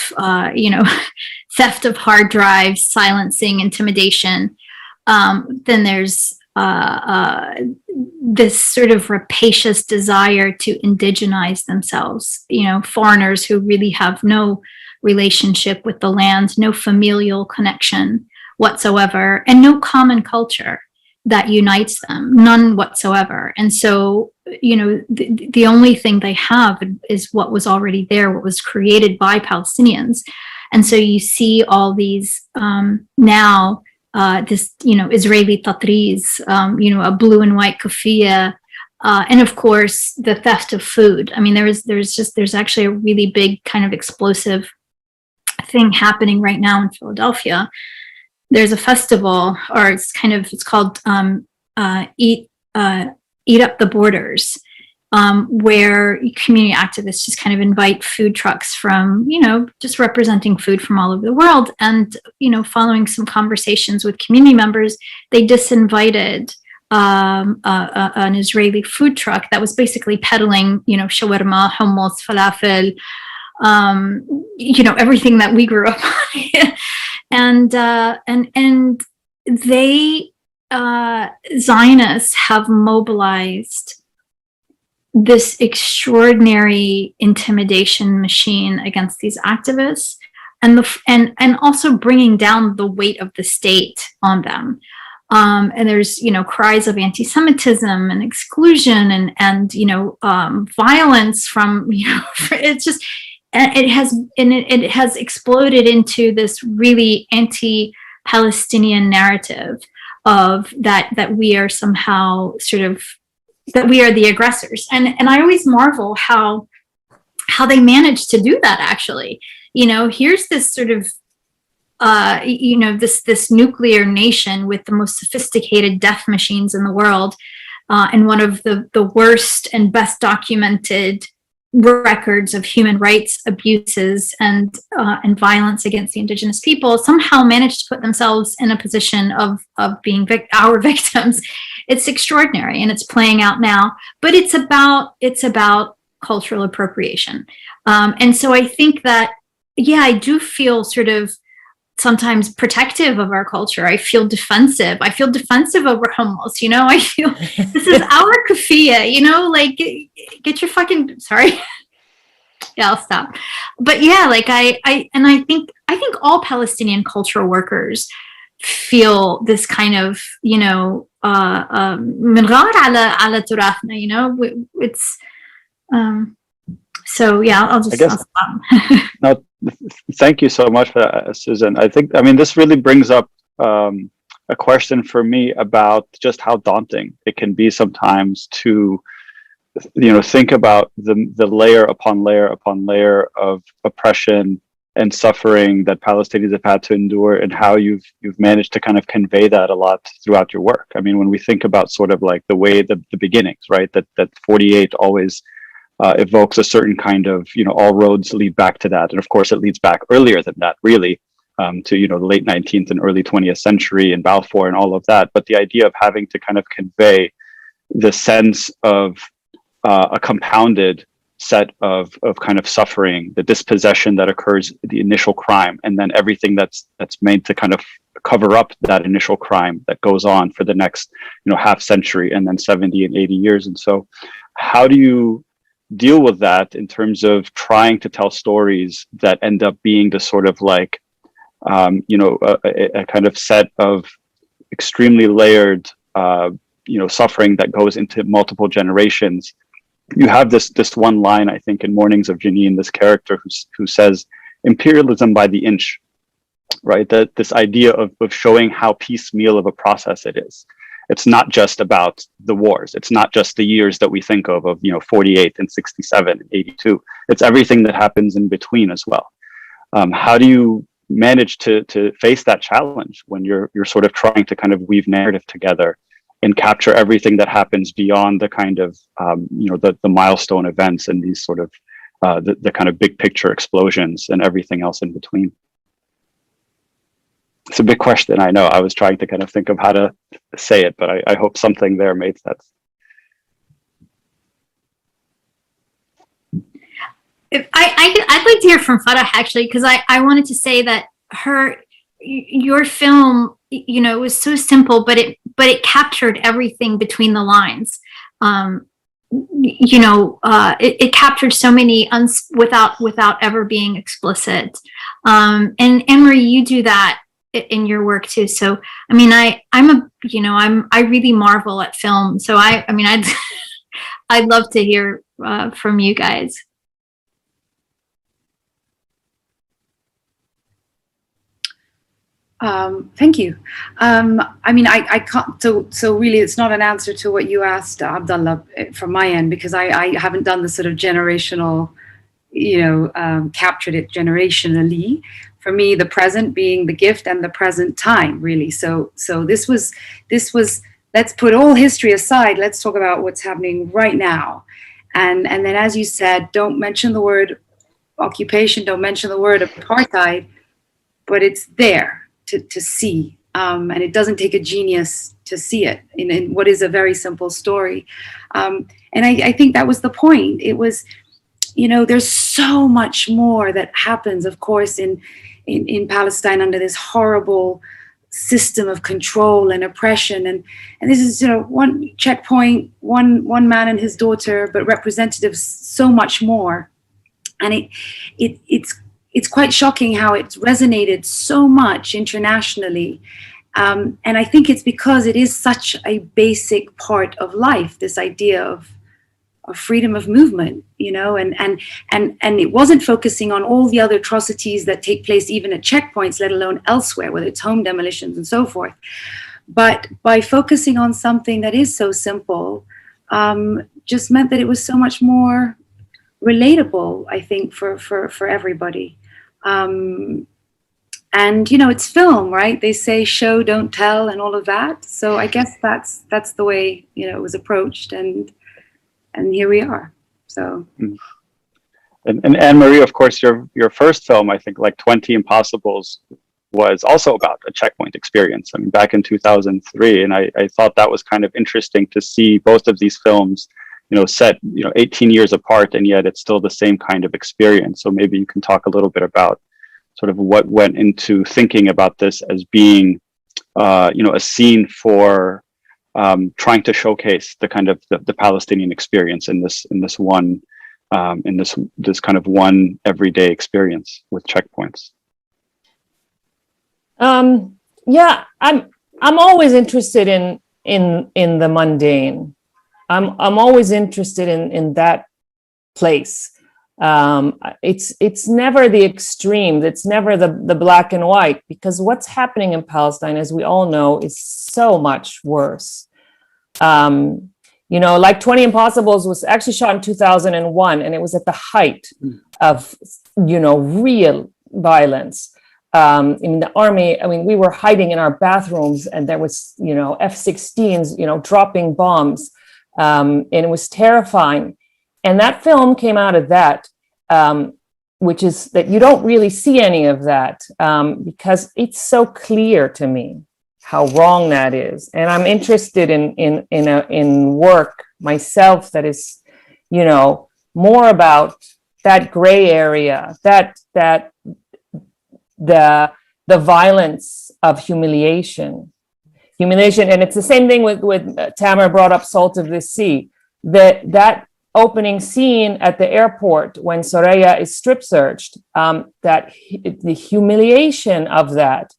theft of hard drives, silencing, intimidation. Then there's this sort of rapacious desire to indigenize themselves, foreigners who really have no relationship with the land, no familial connection whatsoever, and no common culture that unites them, none whatsoever. And so, the only thing they have is what was already there, what was created by Palestinians. And so you see all these now, this, Israeli tatriz, a blue and white kufiyya, and of course the theft of food. I mean, there's actually a really big kind of explosive thing happening right now in Philadelphia. There's a festival, or it's called Eat Up the Borders, where community activists just kind of invite food trucks from, just representing food from all over the world. And, following some conversations with community members, they disinvited an Israeli food truck that was basically peddling, shawarma, hummus, falafel, everything that we grew up on. And they, Zionists have mobilized this extraordinary intimidation machine against these activists, and also bringing down the weight of the state on them. And there's, cries of anti-Semitism and exclusion and violence from, it's just, it has exploded into this really anti-Palestinian narrative of that we are somehow that we are the aggressors. And I always marvel how they managed to do that, actually. Here's this sort of, this nuclear nation with the most sophisticated death machines in the world, and one of the worst and best documented records of human rights abuses and violence against the indigenous people, somehow managed to put themselves in a position of being our victims. It's extraordinary, and it's playing out now. But it's about cultural appropriation, and so I think that, I do feel sort of sometimes protective of our culture. I feel defensive. Over hummus. I feel this is our kufiyya. Like, get your fucking, sorry. Yeah, I'll stop. But I think all Palestinian cultural workers feel this kind of, من غار على تراثنا, it's so yeah, I'll stop. No, thank you so much for that, Susan. This really brings up a question for me about just how daunting it can be sometimes to, think about the layer upon layer upon layer of oppression and suffering that Palestinians have had to endure, and how you've managed to kind of convey that a lot throughout your work. I mean, when we think about sort of like the way the beginnings, right, that 48 always evokes a certain kind of, all roads lead back to that. And of course, it leads back earlier than that, really, to, the late 19th and early 20th century and Balfour and all of that. But the idea of having to kind of convey the sense of a compounded set of kind of suffering, the dispossession that occurs, the initial crime, and then everything that's made to kind of cover up that initial crime that goes on for the next, half century, and then 70 and 80 years. And so how do you deal with that in terms of trying to tell stories that end up being the sort of like, a kind of set of extremely layered, suffering that goes into multiple generations? You have this one line, I think, in Mornings of Janine, this character who says, imperialism by the inch, right? That this idea of showing how piecemeal of a process it is. It's not just about the wars. It's not just the years that we think of 48 and 67 and 82. It's everything that happens in between as well. How do you manage to face that challenge when you're sort of trying to kind of weave narrative together and capture everything that happens beyond the kind of, the milestone events and these sort of the kind of big picture explosions and everything else in between? It's a big question. I know. I was trying to kind of think of how to say it, but I hope something there made sense. I'd like to hear from Farah, actually, because I wanted to say that your film, it was so simple, but but it captured everything between the lines. It captured so many without ever being explicit. And Anne-Marie, you do that in your work too. So, I mean, I really marvel at film. So I'd love to hear from you guys. Thank you. I can't, so really it's not an answer to what you asked, Abdullah, from my end, because I haven't done the sort of generational, captured it generationally. For me, the present being the gift and the present time, really. So this was, let's put all history aside. Let's talk about what's happening right now. And then, as you said, don't mention the word occupation, don't mention the word apartheid, but it's there to see. And it doesn't take a genius to see it in what is a very simple story. And I think that was the point. It was, there's so much more that happens, of course, in Palestine under this horrible system of control and oppression. And this is, one checkpoint, one man and his daughter, but representative so much more. And it's quite shocking how it's resonated so much internationally. And I think it's because it is such a basic part of life, this idea of freedom of movement, and it wasn't focusing on all the other atrocities that take place even at checkpoints, let alone elsewhere, whether it's home demolitions and so forth. But by focusing on something that is so simple, just meant that it was so much more relatable, I think, for everybody. And it's film, right? They say show, don't tell, and all of that. So I guess that's the way it was approached, and here we are. So. And Anne-Marie, of course, your first film, I think, like 20 Impossibles, was also about a checkpoint experience. I mean, back in 2003, and I thought that was kind of interesting to see both of these films, set 18 years apart, and yet it's still the same kind of experience. So maybe you can talk a little bit about sort of what went into thinking about this as being, a scene for trying to showcase the kind of the Palestinian experience in this one this kind of one everyday experience with checkpoints. Yeah, I'm always interested in the mundane. I'm always interested in that place. It's never the extremes. It's never the black and white, because what's happening in Palestine, as we all know, is so much worse. Like 20 Impossibles was actually shot in 2001, and it was at the height of, real violence. In the army, we were hiding in our bathrooms, and there was, F-16s, dropping bombs. And it was terrifying. And that film came out of that, which is that you don't really see any of that, because it's so clear to me how wrong that is. And I'm interested in work myself that is, more about that gray area, that the violence of humiliation. And it's the same thing with Tamara brought up Salt of the Sea, that opening scene at the airport when Soraya is strip searched, the humiliation of that.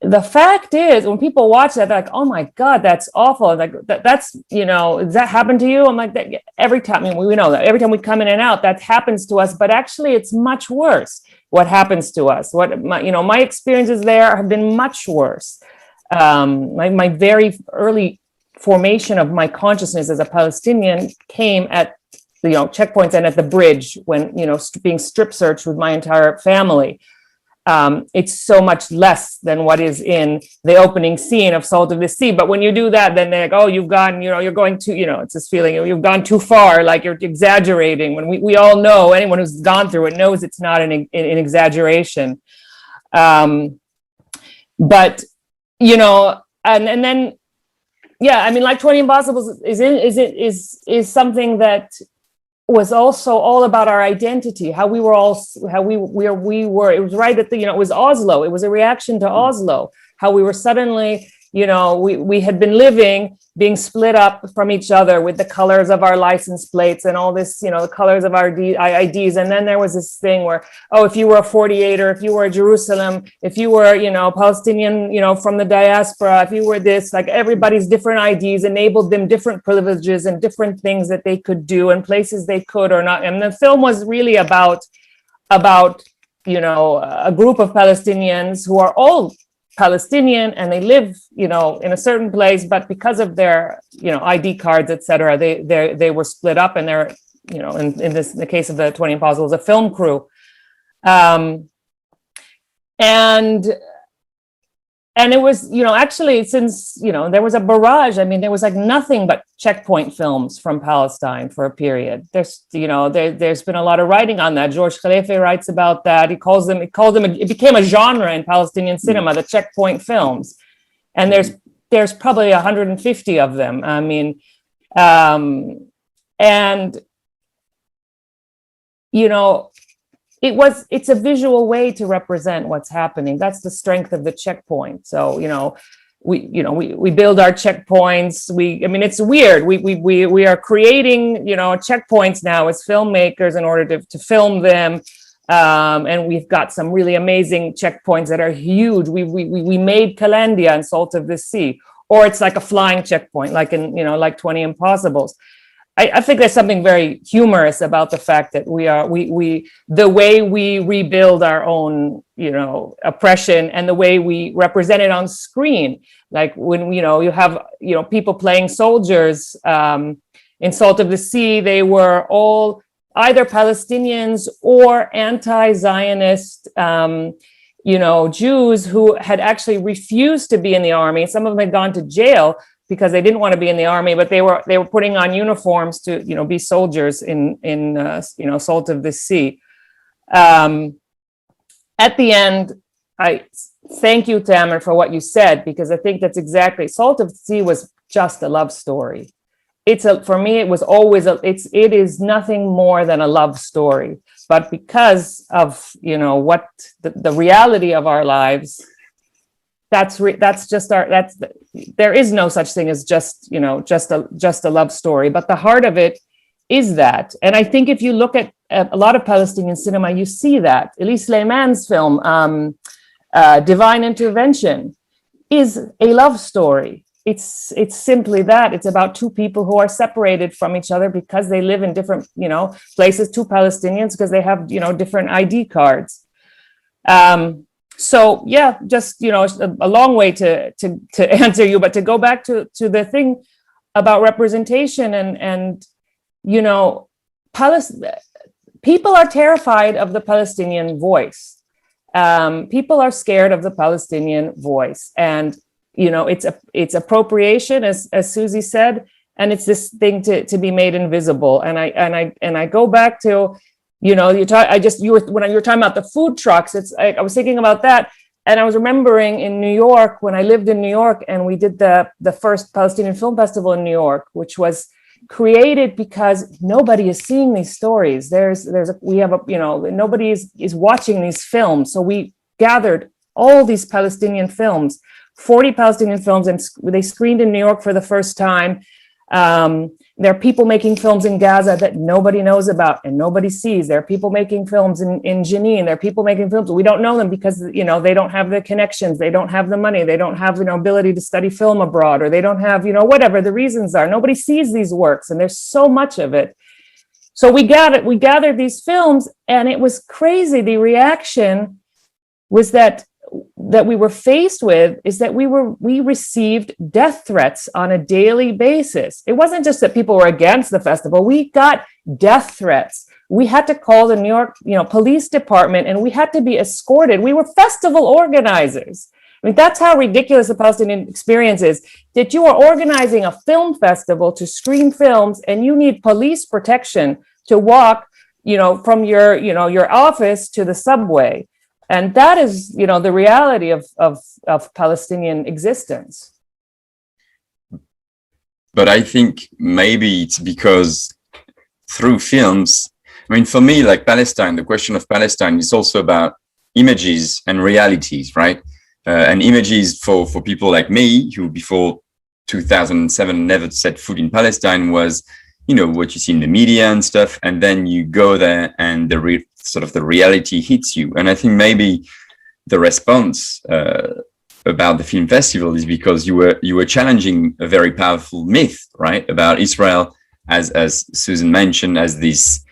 The fact is, when people watch that, they're like, oh my God, that's awful. Like that's, does that happen to you? I'm like, that every time, we know that every time we come in and out, that happens to us, but actually it's much worse what happens to us. My experiences there have been much worse. My very early formation of my consciousness as a Palestinian came at checkpoints and at the bridge when being strip searched with my entire family. It's so much less than what is in the opening scene of Salt of the Sea. But when you do that, then they're like, oh, you've gone, you're going to, it's this feeling, you've gone too far, like you're exaggerating. When we all know, anyone who's gone through it knows it's not an exaggeration. But, and then, yeah, like 20 Impossibles is something that was also all about our identity, how we were, it was right at the, it was Oslo. It was a reaction to Oslo, how we were suddenly, we had been being split up from each other with the colors of our license plates and all this, the colors of our IDs. And then there was this thing where, if you were a 48er, if you were a Jerusalem, if you were, Palestinian, from the diaspora, if you were this, like everybody's different IDs enabled them different privileges and different things that they could do and places they could or not. And the film was really about, a group of Palestinians who are all Palestinian and they live, in a certain place, but because of their, ID cards, etc., they were split up, and they're, in the case of the 20 Apostles, a film crew, and it was, actually, since, there was a barrage. I mean, there was like nothing but checkpoint films from Palestine for a period. There's been a lot of writing on that. George Khalefe writes about that. It became a genre in Palestinian cinema, the checkpoint films. And there's probably 150 of them. I mean, it's a visual way to represent what's happening. That's the strength of the checkpoint. So, we build our checkpoints. It's weird. We are creating, checkpoints now as filmmakers in order to film them. And we've got some really amazing checkpoints that are huge. We made Kalandia and Salt of the Sea, or it's like a flying checkpoint, like in, like 20 Impossibles. I think there's something very humorous about the fact that the way we rebuild our own, oppression and the way we represent it on screen. Like when, you have, people playing soldiers in Salt of the Sea, they were all either Palestinians or anti-Zionist, Jews who had actually refused to be in the army. Some of them had gone to jail because they didn't want to be in the army, but they were putting on uniforms to, be soldiers in Salt of the Sea. At the end, I thank you, Tamer, for what you said, because I think that's exactly, Salt of the Sea was just a love story. For me, it was always, it is nothing more than a love story, but because of, what the reality of our lives, there is no such thing as just a love story, but the heart of it is that. And I think if you look at a lot of Palestinian cinema, you see that. Elise Lehman's film, Divine Intervention, is a love story. It's simply that. It's about two people who are separated from each other because they live in different, places, two Palestinians, because they have, different ID cards. So yeah, just, a long way to answer you, but to go back to the thing about representation and people are terrified of the Palestinian voice. People are scared of the Palestinian voice, and it's appropriation, as Susie said, and it's this thing to be made invisible. And I go back to, when you were talking about the food trucks, I was thinking about that, and I was remembering in New York, when I lived in New York, and we did the first Palestinian Film Festival in New York, which was created because nobody is seeing these stories. Nobody is watching these films. So we gathered all these Palestinian films, 40 Palestinian films, and they screened in New York for the first time. There are people making films in Gaza that nobody knows about and nobody sees. There are people making films in Jenin. There are people making films. We don't know them because, they don't have the connections. They don't have the money. They don't have, ability to study film abroad, or they don't have, whatever the reasons are. Nobody sees these works, and there's so much of it. So we gathered these films, and it was crazy. The reaction was that we were faced with is that we received death threats on a daily basis. It wasn't just that people were against the festival. We got death threats. We had to call the New York, police department, and we had to be escorted. We were festival organizers. I mean, that's how ridiculous the Palestinian experience is, that you are organizing a film festival to screen films, and you need police protection to walk, from your office to the subway. And that is, the reality of Palestinian existence. But I think maybe it's because through films. I mean, for me, like Palestine, the question of Palestine is also about images and realities, right? And images for people like me, who before 2007 never set foot in Palestine, was, what you see in the media and stuff. And then you go there and the sort of the reality hits you. And I think maybe the response about the film festival is because you were challenging a very powerful myth, right, about Israel, as Susan mentioned, as this,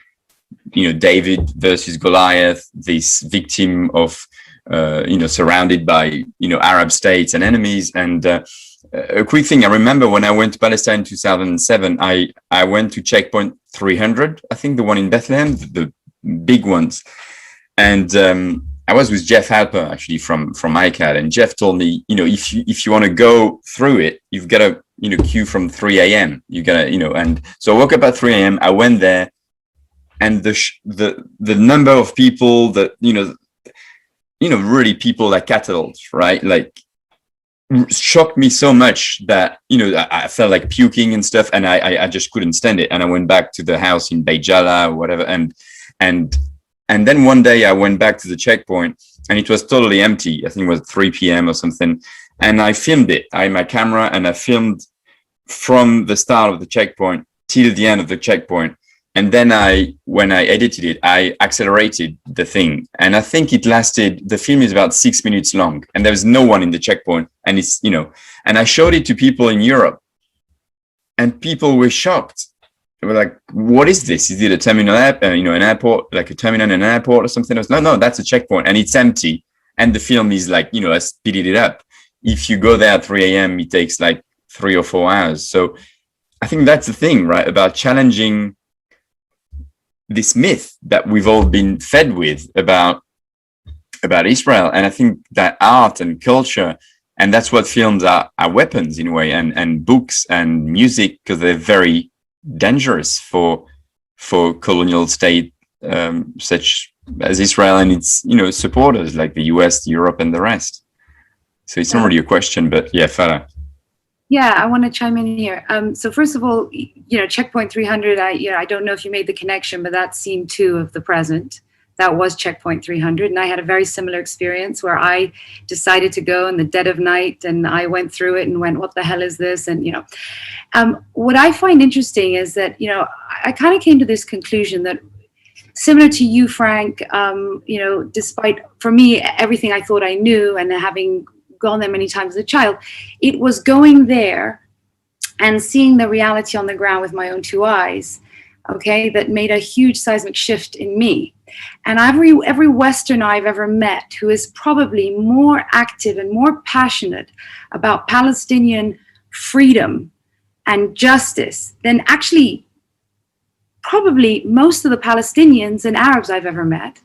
David versus Goliath, this victim of, surrounded by, Arab states and enemies. And a quick thing, I remember when I went to Palestine in 2007, I went to checkpoint 300, I think the one in Bethlehem, the big ones. And I was with Jeff Halper, actually, from ICAD, and Jeff told me, if you want to go through it, you've got to, queue from 3 a.m. You got to, and so I woke up at 3 a.m. I went there, and the number of people that, really people like cattle, right? Like, shocked me so much that, I felt like puking and stuff, and I just couldn't stand it. And I went back to the house in Beit Jala or whatever, and then one day I went back to the checkpoint and it was totally empty. I think it was 3 p.m. or something. And I filmed it. I had my camera and I filmed from the start of the checkpoint till the end of the checkpoint. And then when I edited it, I accelerated the thing. And I think it lasted, the film is about 6 minutes long and there was no one in the checkpoint. And it's, and I showed it to people in Europe and people were shocked. They were like, what is this? Is it a terminal, an airport, like a terminal in an airport or something else? No, that's a checkpoint and it's empty. And the film is like, I speeded it up. If you go there at 3 a.m., it takes like 3 or 4 hours. So I think that's the thing, right? About challenging this myth that we've all been fed with about Israel. And I think that art and culture, and that's what films are weapons in a way, and books and music, because they're very dangerous for colonial state such as Israel and its supporters like the US, Europe, and the rest. So it's not really a question, but yeah, Farah. Yeah, I want to chime in here. So first of all, checkpoint 300. I don't know if you made the connection, but that's scene 2 of the present. That was checkpoint 300, and I had a very similar experience where I decided to go in the dead of night, and I went through it and went, "What the hell is this?" And what I find interesting is that I kind of came to this conclusion that, similar to you, Frank, despite for me everything I thought I knew and having gone there many times as a child, it was going there and seeing the reality on the ground with my own 2 eyes, okay, that made a huge seismic shift in me. And every Westerner I've ever met who is probably more active and more passionate about Palestinian freedom and justice than actually probably most of the Palestinians and Arabs I've ever met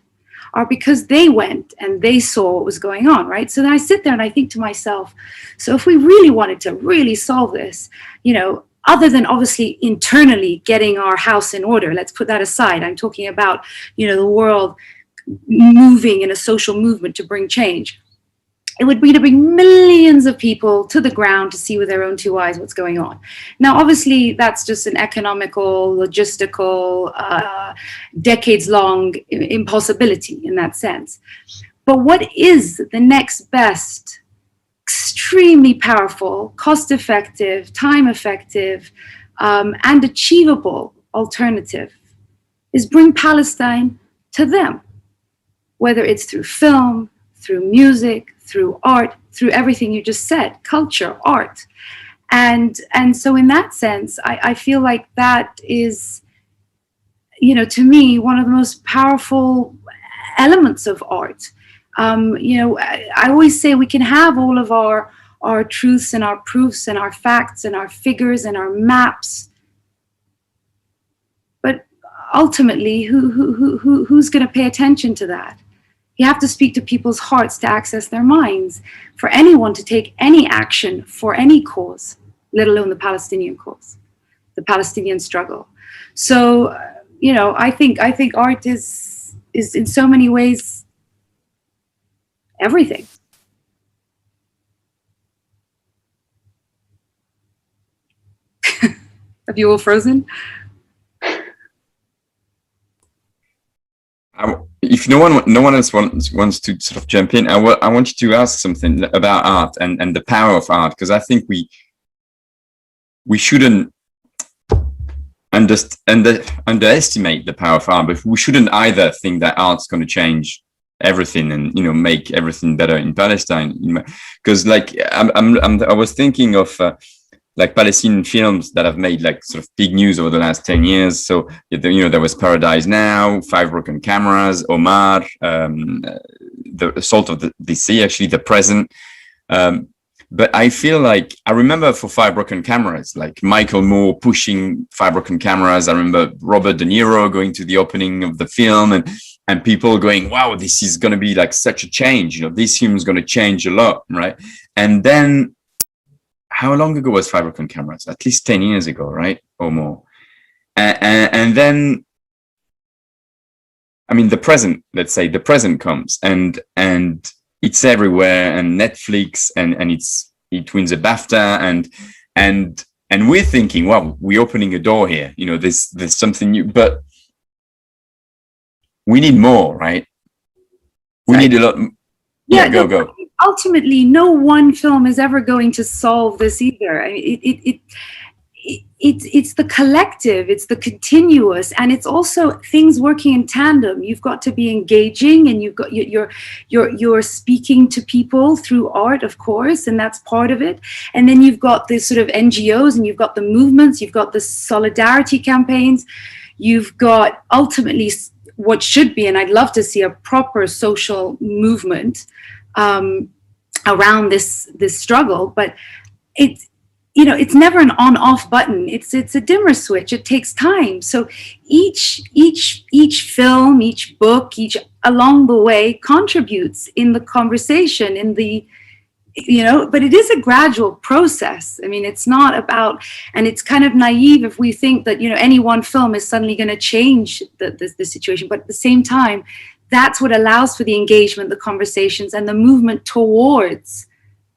are because they went and they saw what was going on, right? So then I sit there and I think to myself, so if we really wanted to really solve this, other than obviously internally getting our house in order, let's put that aside. I'm talking about, the world moving in a social movement to bring change. It would be to bring millions of people to the ground to see with their own 2 eyes what's going on. Now, obviously, that's just an economical, logistical, decades-long impossibility in that sense. But what is the next best, extremely powerful, cost-effective, time-effective, and achievable alternative is bring Palestine to them, whether it's through film, through music, through art, through everything you just said, culture, art. And so in that sense, I feel like that is, to me, one of the most powerful elements of art. I always say we can have all of our truths and our proofs and our facts and our figures and our maps, but ultimately, who's going to pay attention to that? You have to speak to people's hearts to access their minds. For anyone to take any action for any cause, let alone the Palestinian cause, the Palestinian struggle. So, I think art is in so many ways everything. Have you all frozen? if no one else wants to sort of jump in, I want you to ask something about art and the power of art, because I think we shouldn't underestimate the power of art, but we shouldn't either think that art's going to change everything and make everything better in Palestine. Because like I was thinking of like Palestinian films that have made like sort of big news over the last 10 years. So there was Paradise Now, Five Broken Cameras, Omar, the Assault of the Sea, actually The Present. But I feel like I remember for Five Broken Cameras, like Michael Moore pushing Five Broken Cameras. I remember Robert De Niro going to the opening of the film and people going, wow, this is going to be like such a change. This film is going to change a lot, right? And then how long ago was Five Broken Cameras? At least 10 years ago, right? Or more. And then, I mean, let's say the present comes and it's everywhere, and Netflix, and it wins a BAFTA, and we're thinking, well, we're opening a door here. There's something new, but we need more, right? We need a lot. Yeah, go. Ultimately, no one film is ever going to solve this either. I mean, it's the collective, it's the continuous, and it's also things working in tandem. You've got to be engaging, and you're speaking to people through art, of course, and that's part of it. And then you've got this sort of NGOs, and you've got the movements, you've got the solidarity campaigns, you've got ultimately what should be, and I'd love to see a proper social movement around this struggle, but it's never an on-off button. It's a dimmer switch. It takes time. So each film, each book, each along the way contributes in the conversation, but it is a gradual process. I mean, it's not about, and it's kind of naive if we think that, any one film is suddenly going to change the situation. But at the same time, that's what allows for the engagement, the conversations, and the movement towards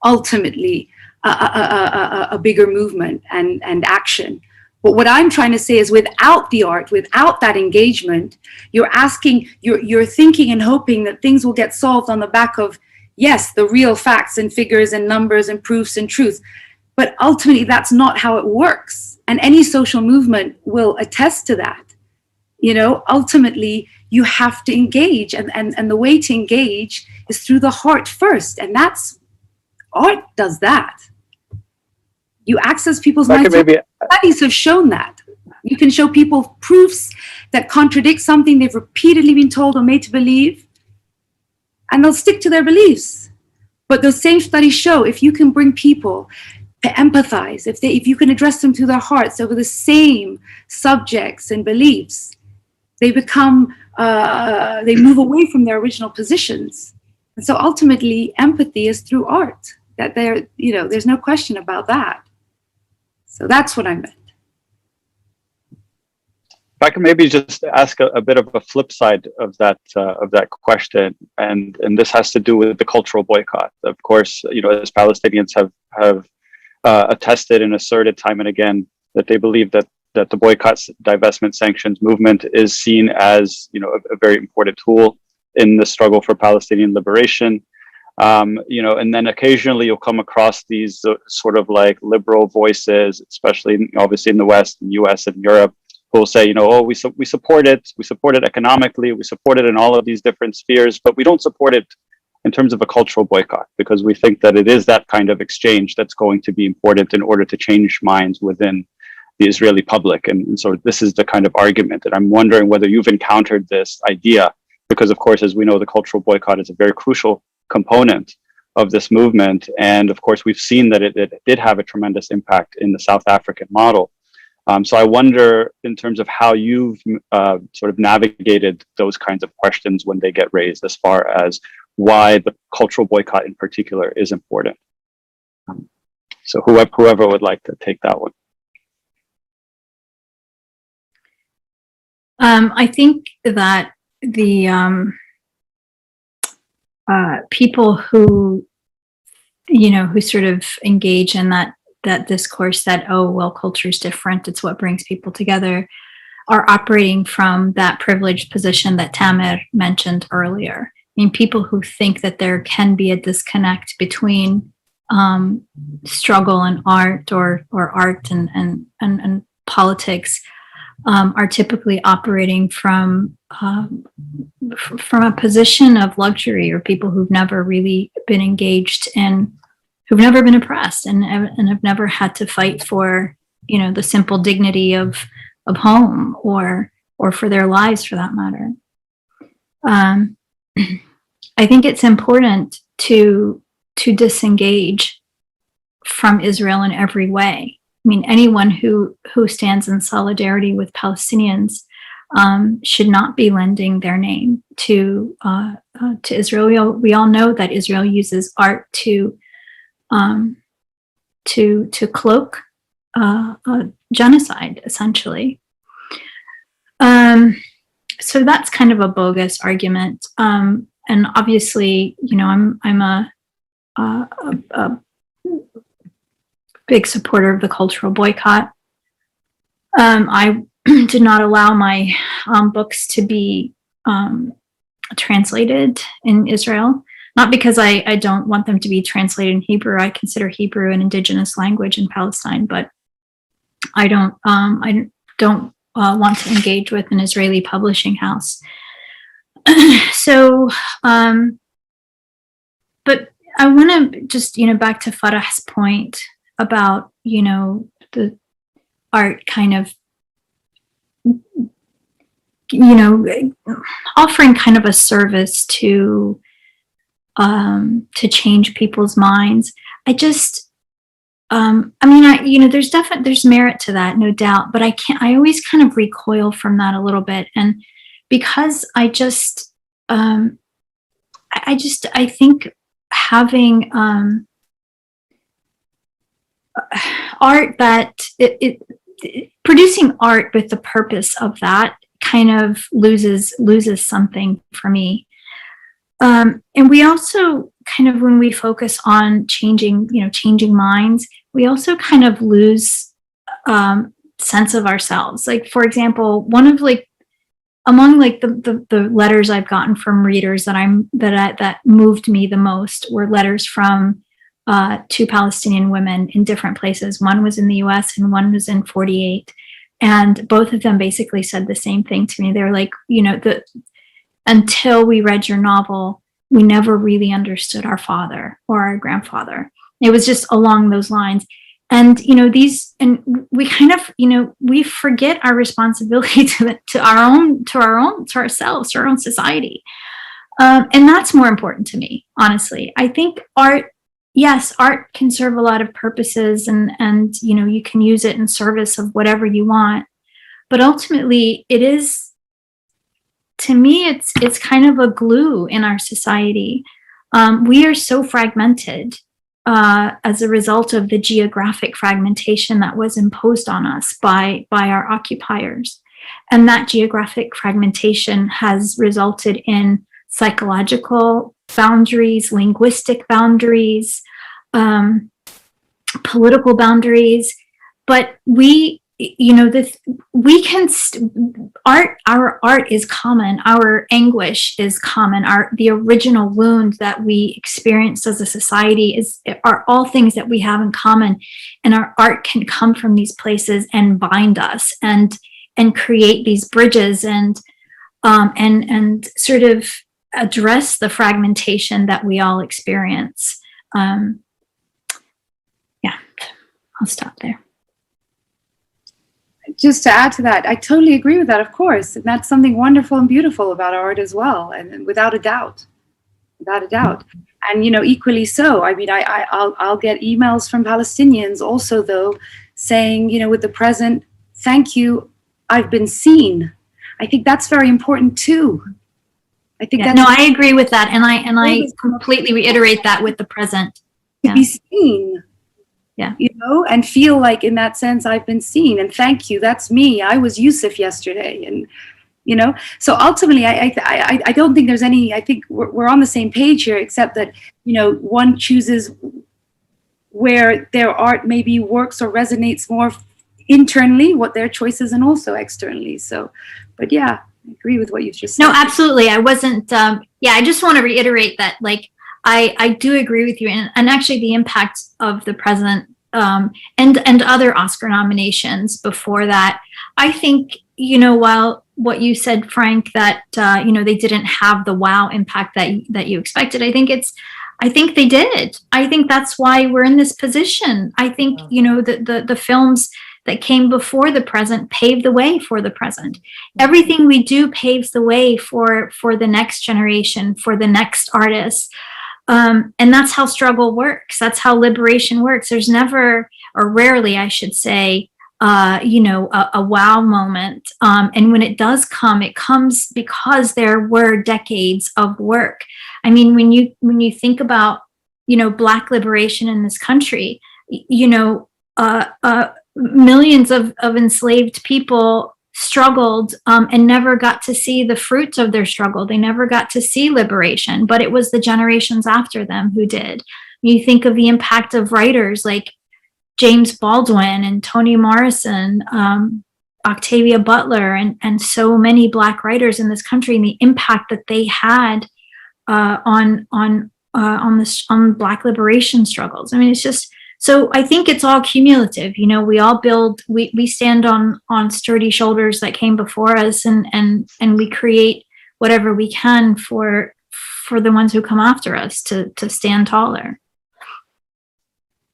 ultimately a bigger movement and action. But what I'm trying to say is, without the art, without that engagement, you're thinking and hoping that things will get solved on the back of, yes, the real facts and figures and numbers and proofs and truth. But ultimately, that's not how it works. And any social movement will attest to that. Ultimately, you have to engage. And the way to engage is through the heart first. And art does that. You access people's minds. Studies have shown that. You can show people proofs that contradict something they've repeatedly been told or made to believe, and they'll stick to their beliefs. But those same studies show if you can bring people to empathize, if you can address them through their hearts over the same subjects and beliefs, they move away from their original positions. And so ultimately, empathy is through art. That there's no question about that. So that's what I meant. If I can maybe just ask a bit of a flip side of that question, and this has to do with the cultural boycott. Of course, as Palestinians have attested and asserted time and again that they believe that the boycott, divestment, sanctions movement is seen as a very important tool in the struggle for Palestinian liberation. And then occasionally you'll come across these sort of like liberal voices, especially obviously in the West, in the US and Europe, who will say, we support it economically, we support it in all of these different spheres, but we don't support it in terms of a cultural boycott, because we think that it is that kind of exchange that's going to be important in order to change minds within the Israeli public. And so this is the kind of argument that I'm wondering whether you've encountered this idea, because of course, as we know, the cultural boycott is a very crucial component of this movement. And of course, we've seen that it did have a tremendous impact in the South African model. So I wonder, in terms of how you've sort of navigated those kinds of questions when they get raised, as far as why the cultural boycott in particular is important. So whoever would like to take that one. I think that the people who sort of engage in that discourse that, oh, well, culture is different, it's what brings people together. are operating from that privileged position that Tamer mentioned earlier. I mean, people who think that there can be a disconnect between struggle and art, or art and politics, are typically operating from a position of luxury, or people who've never really been engaged in, who've never been oppressed, and have never had to fight for, you know, the simple dignity of home, or for their lives, for that matter. I think it's important to disengage from Israel in every way. I mean, anyone who stands in solidarity with Palestinians should not be lending their name to Israel. We all know that Israel uses art to cloak genocide, essentially. So that's kind of a bogus argument. And obviously, you know, I'm a big supporter of the cultural boycott. I did not allow my books to be translated in Israel, not because I don't want them to be translated in Hebrew. I consider Hebrew an indigenous language in Palestine, but I don't want to engage with an Israeli publishing house. So, but I want to just, you know, back to Farah's point about, you know, the art kind of, you know, offering kind of a service to change people's minds. I just, I mean, you know, there's merit to that, no doubt, but I always kind of recoil from that a little bit. And because I think having art that producing art with the purpose of that kind of loses something for me. And we also kind of, when we focus on changing minds, we also kind of lose sense of ourselves. Like, for example, one of among the letters I've gotten from readers that moved me the most were letters from two Palestinian women in different places. One was in the US and one was in 48. And both of them basically said the same thing to me. They were like, you know, until we read your novel, we never really understood our father or our grandfather. It was just along those lines. And, you know, and we kind of, you know, we forget our responsibility to ourselves, to our own society. And that's more important to me, honestly. I think art can serve a lot of purposes, and, you know, you can use it in service of whatever you want. But ultimately, it is, to me, it's kind of a glue in our society. We are so fragmented as a result of the geographic fragmentation that was imposed on us by our occupiers. And that geographic fragmentation has resulted in psychological boundaries, linguistic boundaries, political boundaries. But our art is common, our anguish is common, the original wound that we experienced as a society are all things that we have in common, and our art can come from these places and bind us and create these bridges and sort of address the fragmentation that we all experience. Yeah, I'll stop there. Just to add to that, I totally agree with that, of course. And that's something wonderful and beautiful about art as well. And without a doubt. And, you know, equally so. I mean, I'll get emails from Palestinians also, though, saying, you know, with the present, thank you, I've been seen. I think that's very important too. I think no, I agree with that. And I completely reiterate that with the present. To be seen. Yeah. You know, and feel like in that sense I've been seen, and thank you, that's me. I was Yusuf yesterday, and you know. So ultimately, I don't think there's any. I think we're on the same page here, except that, you know, one chooses where their art maybe works or resonates more internally, what their choices, and also externally. So, but yeah, I agree with what you've just said. No, absolutely. I wasn't, yeah, I just want to reiterate that, like, I do agree with you. And actually the impact of the president and other Oscar nominations before that, I think, you know, while what you said, Frank, that, you know, they didn't have the wow impact that you expected, I think they did. I think that's why we're in this position. I think, you know, the films that came before the present paved the way for the present. Everything we do paves the way for the next generation, for the next artists. And that's how struggle works. That's how liberation works. There's never, or rarely, I should say, you know, a wow moment. And when it does come, it comes because there were decades of work. I mean, when you think about, you know, Black liberation in this country, you know, millions of enslaved people struggled and never got to see the fruits of their struggle. They never got to see liberation, but it was the generations after them who did. You think of the impact of writers like James Baldwin and Toni Morrison, Octavia Butler, and so many Black writers in this country, and the impact that they had on Black liberation struggles. I mean, it's just, so I think it's all cumulative. You know, we all we stand on sturdy shoulders that came before us, and we create whatever we can for the ones who come after us to stand taller.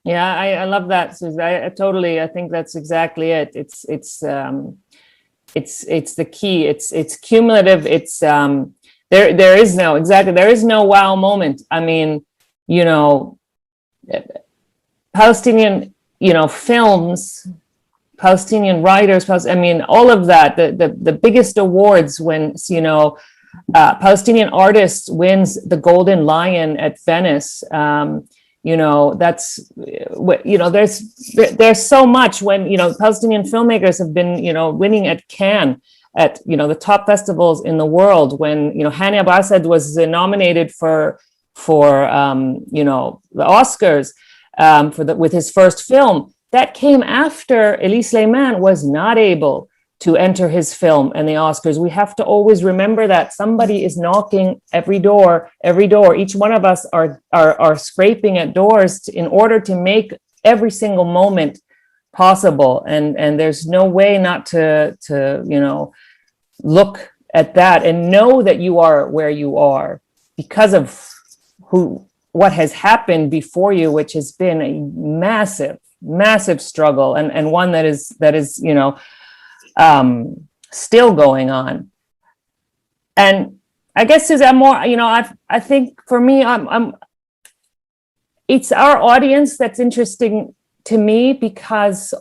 Yeah, I love that, Susan. I think that's exactly it. It's the key. It's cumulative. It's there is no wow moment. I mean, you know, Palestinian, you know, films, Palestinian writers, I mean, all of that, the biggest awards when, you know, Palestinian artist wins the Golden Lion at Venice. You know, that's, you know, there's so much when, you know, Palestinian filmmakers have been, you know, winning at Cannes, at, you know, the top festivals in the world. When, you know, Hani Abu Assad was nominated for you know, the Oscars with his first film, that came after Elie Sleiman was not able to enter his film and the Oscars. We have to always remember that somebody is knocking every door. Each one of us are scraping at doors in order to make every single moment possible. And there's no way not to you know, look at that and know that you are where you are because of what has happened before you, which has been a massive struggle, and one that is you know, still going on. And I guess, Suzanne, more, you know, I think for me, it's our audience that's interesting to me, because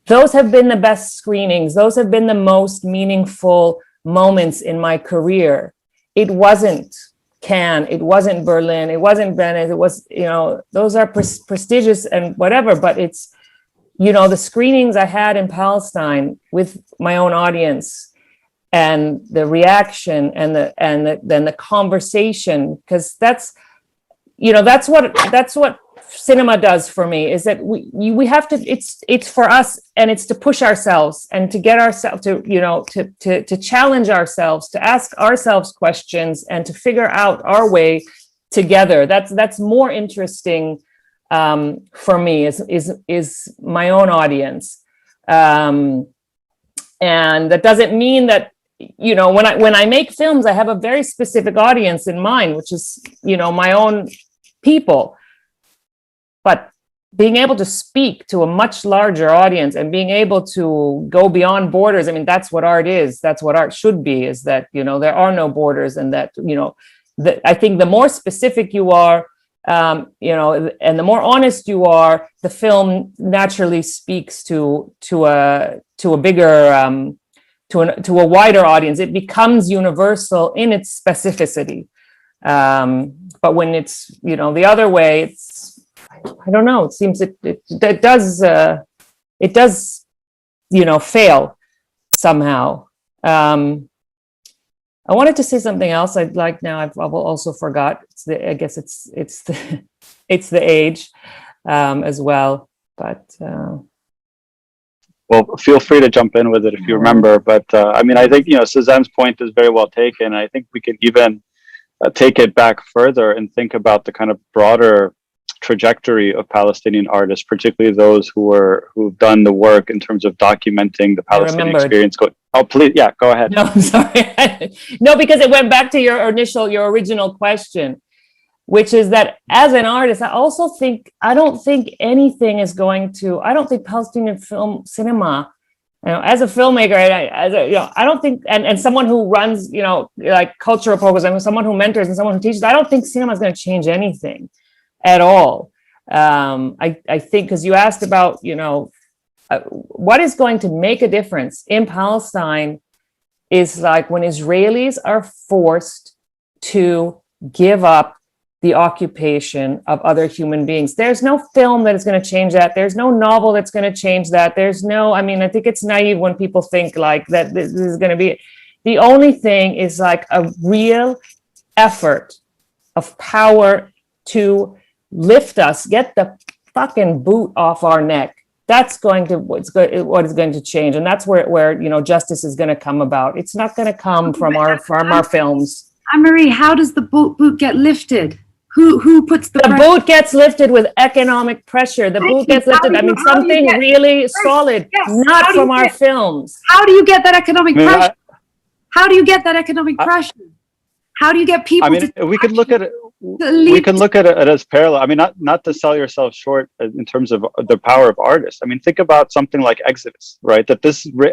those have been the best screenings. Those have been the most meaningful moments in my career. It wasn't Cannes, it wasn't Berlin, it wasn't Venice, it was, you know, those are prestigious and whatever, but it's, you know, the screenings I had in Palestine with my own audience, and the reaction and then the conversation, because that's, you know, that's what cinema does for me, is that we have to, it's for us, and it's to push ourselves and to get ourselves to, you know, to challenge ourselves, to ask ourselves questions and to figure out our way together. That's more interesting for me, is my own audience. And that doesn't mean that, you know, when I make films, I have a very specific audience in mind, which is, you know, my own people. But being able to speak to a much larger audience and being able to go beyond borders, I mean, that's what art is. That's what art should be, is that, you know, there are no borders, and that, you know, I think the more specific you are, you know, and the more honest you are, the film naturally speaks to a bigger, to a wider audience. It becomes universal in its specificity. But when it's, you know, the other way, it's, I don't know, it seems it does, you know, fail somehow. I wanted to say something else. I'd like, now I've also forgot. I guess it's the age as well. But well, feel free to jump in with it if you remember. But I mean, I think, Suzanne's point is very well taken. I think we can even take it back further and think about the kind of broader trajectory of Palestinian artists, particularly those who've done the work in terms of documenting the Palestinian experience. Oh, please, yeah, go ahead. No, I'm sorry. No, because it went back to your original question, which is that as an artist, I don't think Palestinian film cinema, as a filmmaker, I don't think, and someone who runs, like cultural programs, someone who mentors and someone who teaches, I don't think cinema is going to change anything at all. I think, because you asked about, what is going to make a difference in Palestine is like when Israelis are forced to give up the occupation of other human beings. There's no film that is going to change that. There's no novel that's going to change that. I think it's naive when people think like that this is going to be, the only thing is like a real effort of power to lift us, get the fucking boot off our neck. That's what is going to change. And that's where justice is going to come about. It's not going to come from our films. Anne-Marie, how does the boot get lifted? Who puts the pressure? Boot gets lifted with economic pressure. The boot gets lifted. Something really solid, not from our films. How do you get that economic pressure? How do you get that economic pressure? How do you get people we could look at it. We can look at it as parallel. I mean, not to sell yourself short in terms of the power of artists. I mean, think about something like Exodus, right? That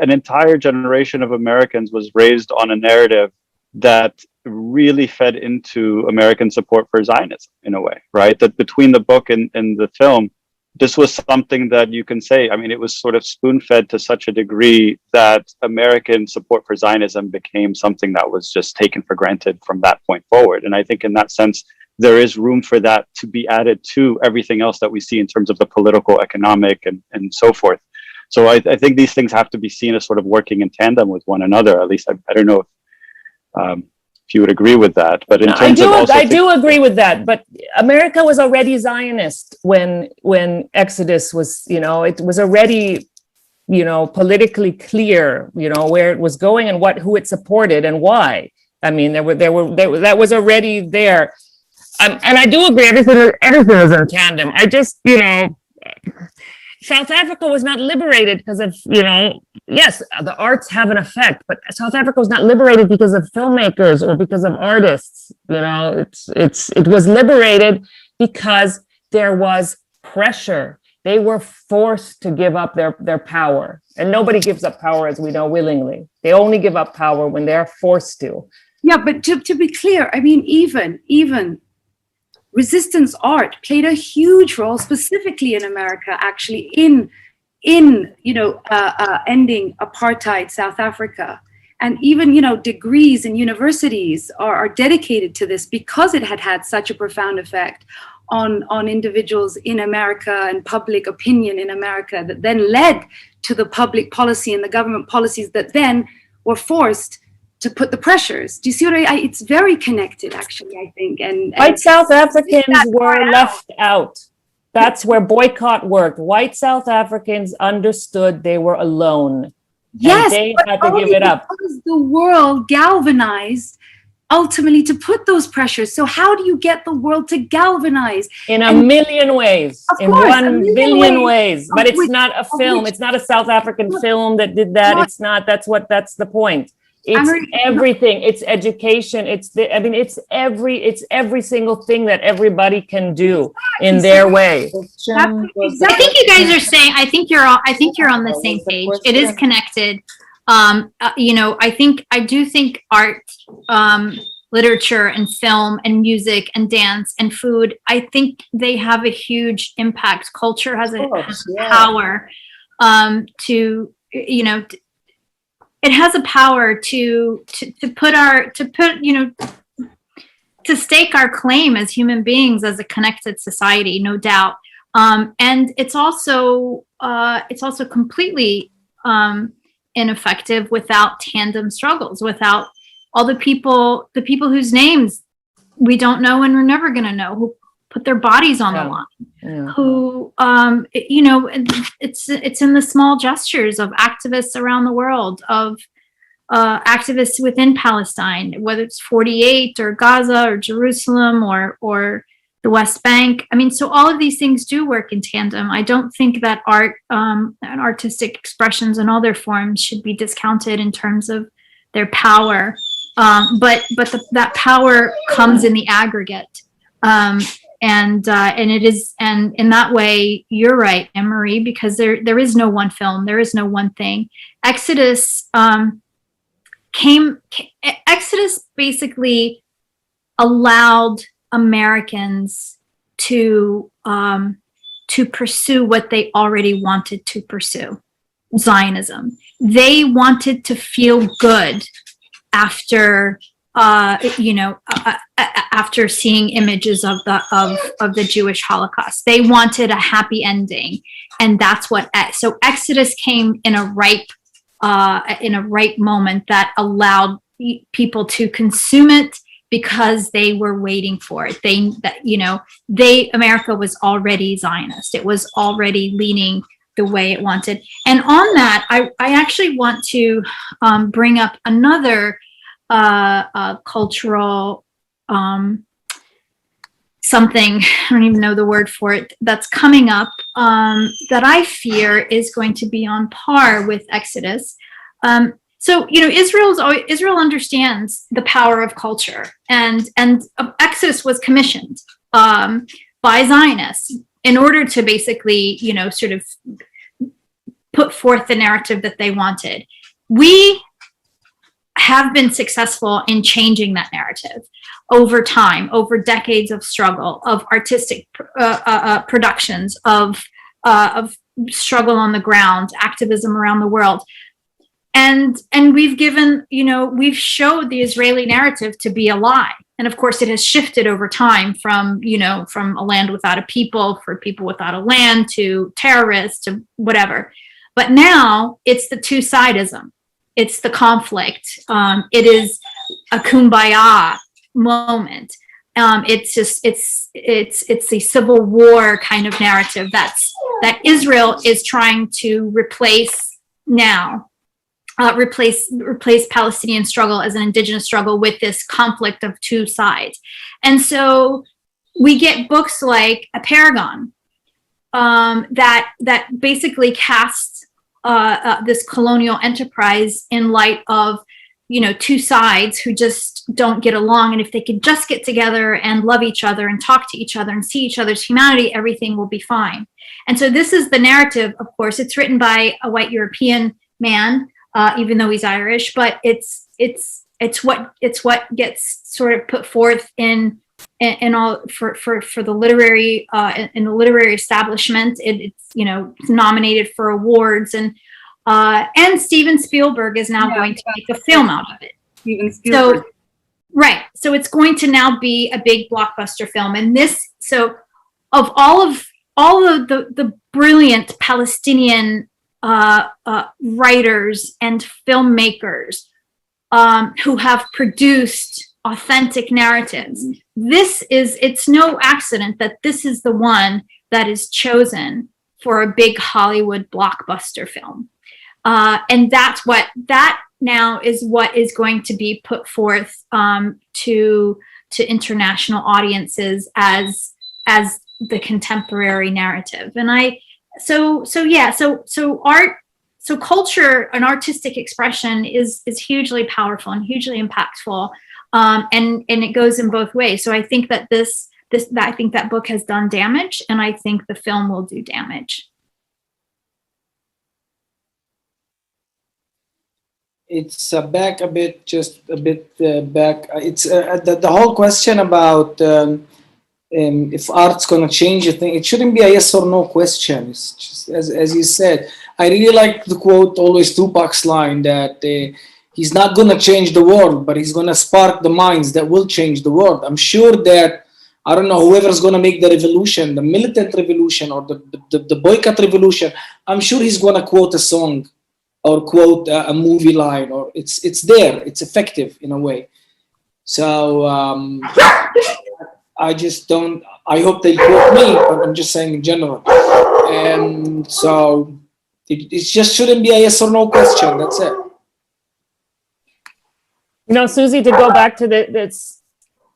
an entire generation of Americans was raised on a narrative that really fed into American support for Zionism in a way, right? That between the book and the film, this was something that you can say, I mean, it was sort of spoon-fed to such a degree that American support for Zionism became something that was just taken for granted from that point forward. And I think in that sense, there is room for that to be added to everything else that we see in terms of the political, economic, and so forth. So I think these things have to be seen as sort of working in tandem with one another. At least I don't know if you would agree with that, but in terms of I do agree with that. But America was already Zionist when Exodus was, it was already, politically clear, where it was going and who it supported and why. I mean, that was already there. And I do agree, everything is in tandem. I just, South Africa was not liberated because of, yes, the arts have an effect, but South Africa was not liberated because of filmmakers or because of artists. It was liberated because there was pressure. They were forced to give up their power, and nobody gives up power, as we know, willingly. They only give up power when they're forced to. Yeah, but to be clear, I mean, even resistance art played a huge role, specifically in America, actually, in ending apartheid South Africa. And even, degrees in universities are dedicated to this because it had such a profound effect on individuals in America and public opinion in America, that then led to the public policy and the government policies that then were forced to put the pressures. Do you see what it's very connected, actually, I think. And white South Africans were left out. That's where boycott worked. White South Africans understood they were alone. Yes, and they had to give it up. Because the world galvanized ultimately to put those pressures. So how do you get the world to galvanize? In a million ways. In 1 billion ways. But it's not a film. It's not a South African film that did that. It's not. That's the point. It's everything. It's education. It's every single thing that everybody can do in their way. I think you guys are saying. I think you're on the same page. It is connected. I do think art, literature, and film, and music, and dance, and food. I think they have a huge impact. Culture has a power it has a power to stake our claim as human beings, as a connected society, no doubt. And it's also completely ineffective without tandem struggles, without all the people whose names we don't know and we're never going to know, put their bodies on the Yeah. line, Yeah. who, you know, it's in the small gestures of activists around the world, of activists within Palestine, whether it's 48 or Gaza or Jerusalem or the West Bank. I mean, so all of these things do work in tandem. I don't think that art and artistic expressions in all their forms should be discounted in terms of their power. But that power comes in the aggregate. And it is, and in that way, you're right, Anne-Marie, because there is no one film, there is no one thing. Exodus Exodus basically allowed Americans to pursue what they already wanted to pursue, Zionism. They wanted to feel good after after seeing images of the Jewish Holocaust. They wanted a happy ending, and that's what. So Exodus came in a ripe moment that allowed people to consume it because they were waiting for it. America was already Zionist. It was already leaning the way it wanted. And on that, I actually want to bring up another cultural something, I don't even know the word for it, that's coming up that I fear is going to be on par with Exodus. So, Israel understands the power of culture, and Exodus was commissioned by Zionists in order to basically, sort of put forth the narrative that they wanted. We have been successful in changing that narrative over time, over decades of struggle, of artistic productions, of struggle on the ground, activism around the world. And we've given, we've showed the Israeli narrative to be a lie. And of course, it has shifted over time from a land without a people, for people without a land, to terrorists, to whatever. But now it's the two-sidism. It's the conflict. It is a kumbaya moment. It's the civil war kind of narrative that Israel is trying to replace now. Replace Palestinian struggle as an indigenous struggle with this conflict of two sides. And so we get books like A Paragon that basically casts this colonial enterprise in light of, two sides who just don't get along. And if they could just get together and love each other and talk to each other and see each other's humanity, everything will be fine. And so this is the narrative, of course. It's written by a white European man, even though he's Irish, but it's what gets sort of put forth in all for the literary in the literary establishment. It's nominated for awards, and Steven Spielberg is now going to make a film out of it. Steven Spielberg. So it's going to now be a big blockbuster film, and of all of the brilliant Palestinian writers and filmmakers who have produced authentic narratives, it's no accident that this is the one that is chosen for a big Hollywood blockbuster film. And that now is what is going to be put forth to international audiences as the contemporary narrative. And So culture and artistic expression is hugely powerful and hugely impactful, and it goes in both ways. So I think that I think that book has done damage, and I think the film will do damage. It's back a bit, just a bit back. It's the whole question about if art's going to change a thing. It shouldn't be a yes or no question. It's just, as you said, I really like the quote, always Tupac's line, that he's not going to change the world, but he's going to spark the minds that will change the world. I'm sure that, I don't know, whoever's going to make the revolution, the militant revolution or the boycott revolution, I'm sure he's going to quote a song or quote a movie line, or it's there, it's effective in a way. So I just don't, I hope they quote me, but I'm just saying in general. And so it just shouldn't be a yes or no question. That's it. You know, Susie, to go back to it's,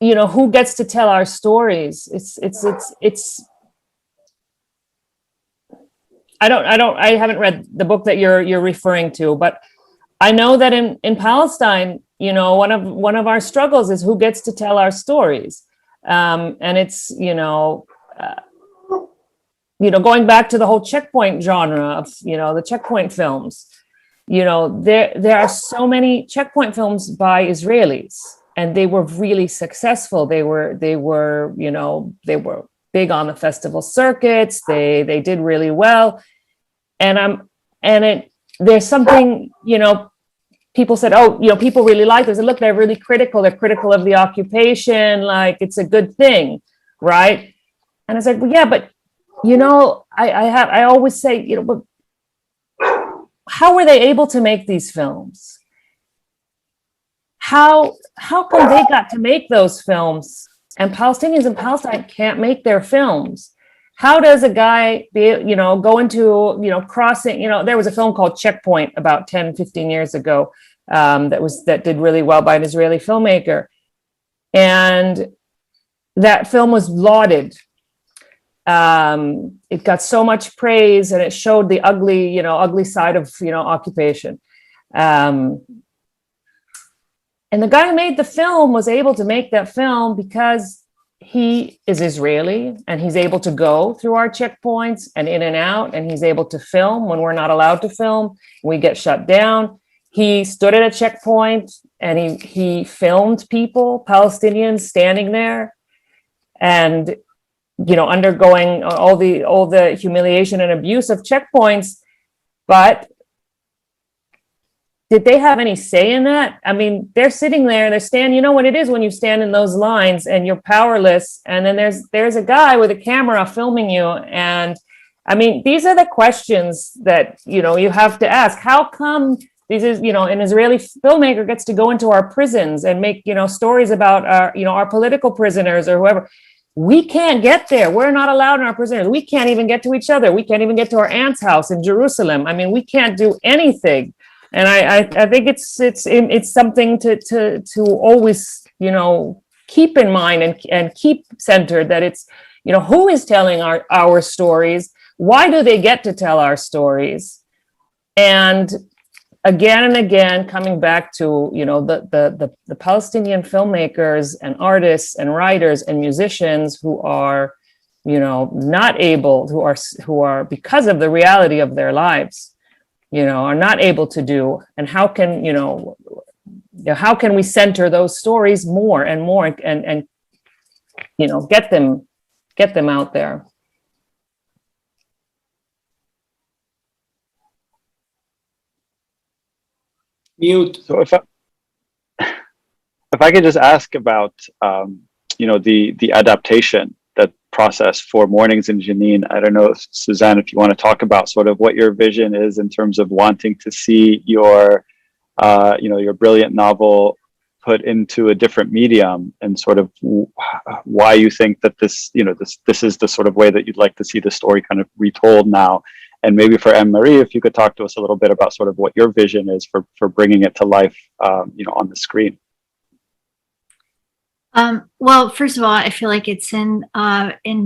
you know, who gets to tell our stories? I haven't read the book that you're referring to, but I know that in Palestine, you know, one of our struggles is who gets to tell our stories. And it's, going back to the whole checkpoint genre of, you know, the checkpoint films, you know, there are so many checkpoint films by Israelis, and they were really successful. They were big on the festival circuits. They did really well. There's something, you know, people said, oh, you know, people really like this. And look, they're really critical. They're critical of the occupation. Like, it's a good thing, right? And I was like, well, yeah, but, you know, I always say, you know, but how were they able to make these films? How come they got to make those films and Palestinians in Palestine can't make their films? How does a guy go into, you know, crossing, you know, there was a film called Checkpoint about 10, 15 years ago that did really well by an Israeli filmmaker. And that film was lauded. It got so much praise, and it showed the ugly side of, you know, occupation. And the guy who made the film was able to make that film because he is Israeli, and he's able to go through our checkpoints and in and out, and he's able to film when we're not allowed to film. We get shut down. He stood at a checkpoint and he filmed people, Palestinians standing there and, you know, undergoing all the humiliation and abuse of checkpoints. But did they have any say in that? I mean, they're sitting there, they're standing, you know what it is when you stand in those lines and you're powerless. And then there's a guy with a camera filming you. And I mean, these are the questions that, you know, you have to ask. How come an Israeli filmmaker gets to go into our prisons and make, you know, stories about our political prisoners or whoever? We can't get there. We're not allowed in our prisoners. We can't even get to each other. We can't even get to our aunt's house in Jerusalem. I mean, we can't do anything. And I think it's something to always, you know, keep in mind and keep centered, that it's, you know, who is telling our stories? Why do they get to tell our stories? And again and again, coming back to, you know, the Palestinian filmmakers and artists and writers and musicians who are, you know, not able, who are because of the reality of their lives, you know, are not able to do. And how can we center those stories more and more and you know, get them out there? Mute. So if I could just ask about, you know, the adaptation, that process for Mornings in Jenin. I don't know, Suzanne, if you want to talk about sort of what your vision is in terms of wanting to see your, you know, your brilliant novel put into a different medium, and sort of why you think that this, you know, this is the sort of way that you'd like to see the story kind of retold now. And maybe for Anne-Marie, if you could talk to us a little bit about sort of what your vision is for bringing it to life, you know, on the screen. Well, first of all, I feel like it's in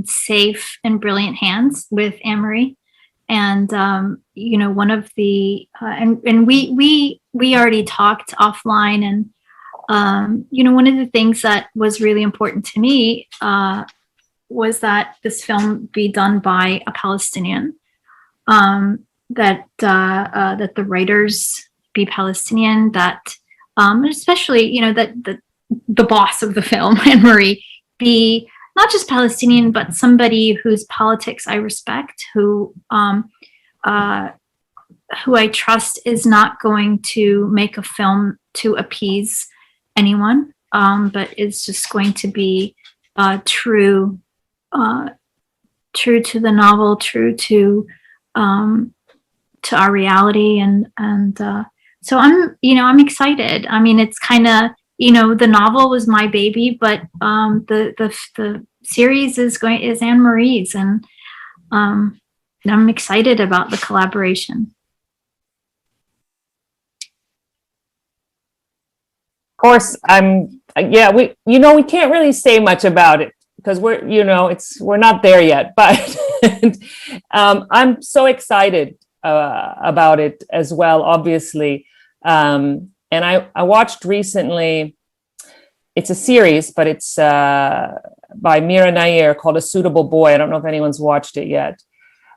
safe and brilliant hands with Anne-Marie, and you know, one of the and we already talked offline, and you know, one of the things that was really important to me was that this film be done by a Palestinian, that the writers be Palestinian, that especially, you know, that the boss of the film, Anne-Marie, be not just Palestinian, but somebody whose politics I respect, who I trust is not going to make a film to appease anyone, but is just going to be true to the novel, true to our reality, and so I'm excited. I mean, it's kind of, you know, the novel was my baby, but the series is Anne Marie's, and I'm excited about the collaboration. Of course, we can't really say much about it because we're not there yet, but I'm so excited about it as well, obviously. And I watched recently, it's a series, but it's by Mira Nair called A Suitable Boy. I don't know if anyone's watched it yet.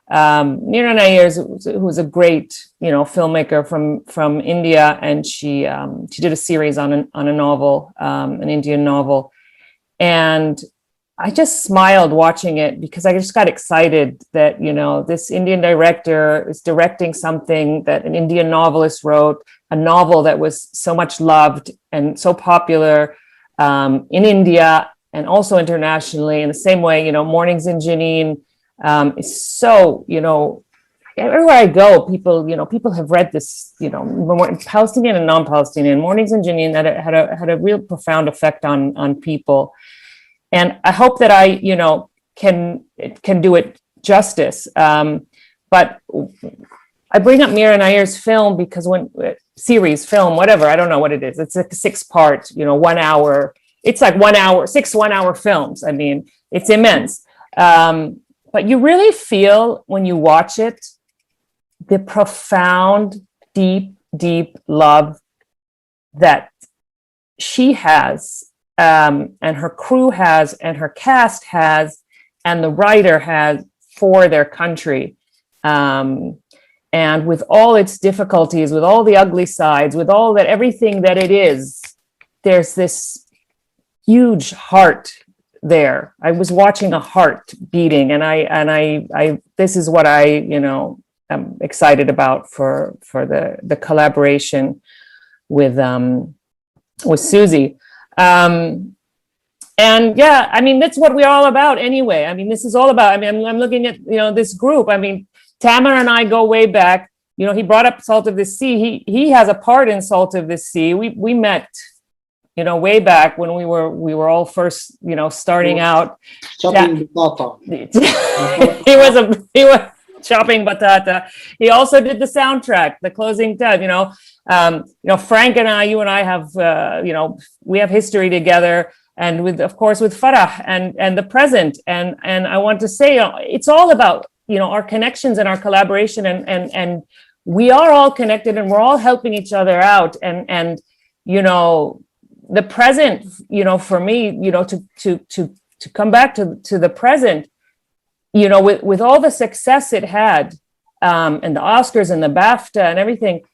Mira Nair, who's a great, filmmaker from India, and she did a series on a novel, an Indian novel, and I just smiled watching it because I just got excited that this Indian director is directing something that an Indian novelist wrote, a novel that was so much loved and so popular in India and also internationally. In the same way, Mornings in Jenin. Is so, everywhere I go, people have read this, Palestinian and non-Palestinian. Mornings in Jenin had a real profound effect on people. And I hope that I, can do it justice. But I bring up Mira Nair's film because series, film, whatever, I don't know what it is. It's like a 6-part, 1 hour. It's like 1 hour, 6 1-hour films. I mean, it's immense. But you really feel when you watch it, the profound, deep, deep love that she has, and her crew has, and her cast has, and the writer has for their country. And with all its difficulties, with all the ugly sides, with all that, everything that it is, there's this huge heart there. I was watching a heart beating, and I this is what I am excited about for the collaboration with Susie. And yeah, I mean, that's what we're all about anyway. I mean, this is all about, I mean, I'm looking at this group. I mean, Tamer and I go way back. He brought up Salt of the Sea. He has a part in Salt of the Sea. We met way back when we were all first, starting out. Chopping batata. he was chopping batata. He also did the soundtrack, the closing tab. Frank and I, you and I have, we have history together, and of course with Farah and the present. And I want to say, it's all about our connections and our collaboration, and we are all connected, and we're all helping each other out, and the present, for me, to come back to the present, with all the success it had, and the Oscars and the BAFTA and everything,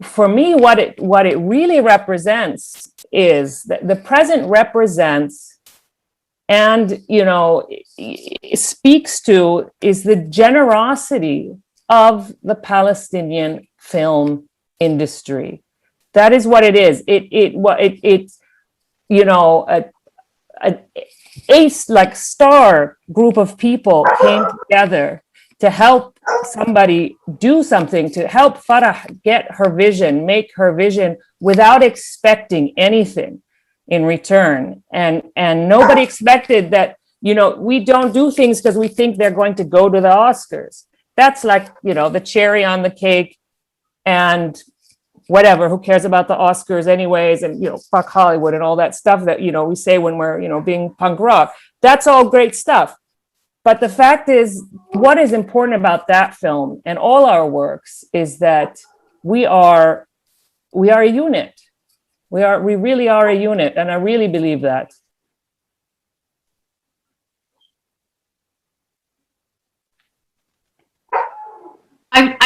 for me, what it really represents is that the present represents, and it speaks to, is the generosity of the Palestinian film industry. That is what it is. It's a star group of people came together to help somebody do something, to help Farah get her vision, make her vision without expecting anything in return. And nobody expected that, we don't do things because we think they're going to go to the Oscars. That's like, the cherry on the cake, and whatever, who cares about the Oscars anyways, and fuck Hollywood and all that stuff that we say when we're being punk rock. That's all great stuff, but the fact is, what is important about that film and all our works is that we are a unit. We really are a unit, and I really believe that.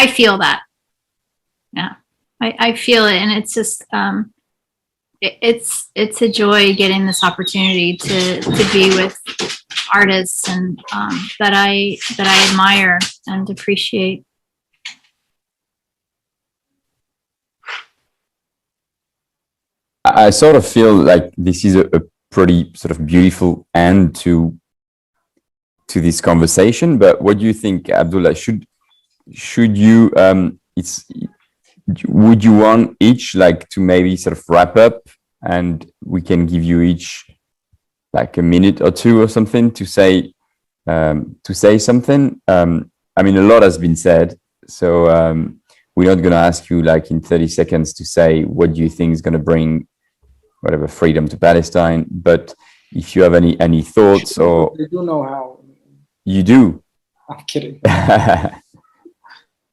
I feel that. Yeah. I feel it, and it's just it's a joy getting this opportunity to be with artists and that I admire and appreciate. I sort of feel like this is a pretty sort of beautiful end to this conversation. But what do you think, Abdullah? Should you would you want each to maybe sort of wrap up, and we can give you each like a minute or two or something to say something. I mean, a lot has been said, so we're not going to ask you like in 30 seconds to say what do you think is going to bring whatever freedom to Palestine. But if you have any thoughts, or I do know how. You do. I'm kidding.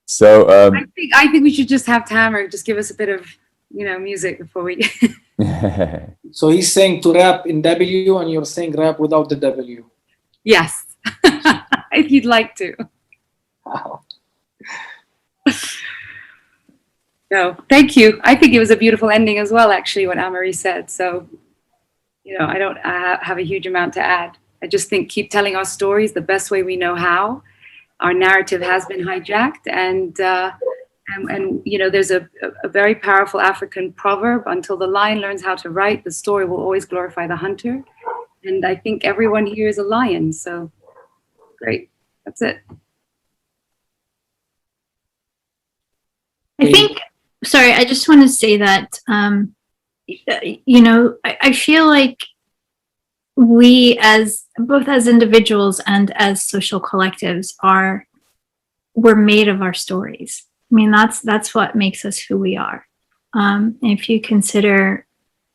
So I think we should just have Tamer just give us a bit of music before we. So he's saying to rap in W, and you're saying rap without the W. Yes, if you'd like to. Wow. No, thank you. I think it was a beautiful ending as well, actually, what Anne-Marie said. So, I don't have a huge amount to add. I just think keep telling our stories the best way we know how. Our narrative has been hijacked, and there's a very powerful African proverb: until the lion learns how to write, the story will always glorify the hunter. And I think everyone here is a lion. So, great. That's it. I think, sorry, I just want to say that, I feel like we both as individuals and as social collectives we're made of our stories. I mean, that's what makes us who we are. And if you consider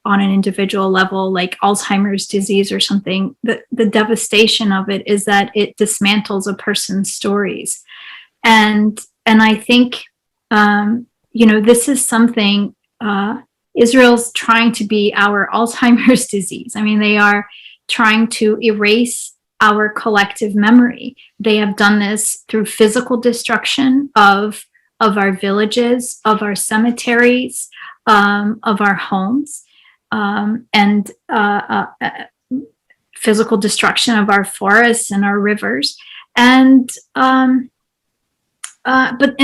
on an individual level, like Alzheimer's disease or something, the devastation of it is that it dismantles a person's stories. And I think, this is something, Israel's trying to be our Alzheimer's disease. I mean, they are trying to erase our collective memory. They have done this through physical destruction of our villages, of our cemeteries, of our homes, and physical destruction of our forests and our rivers. And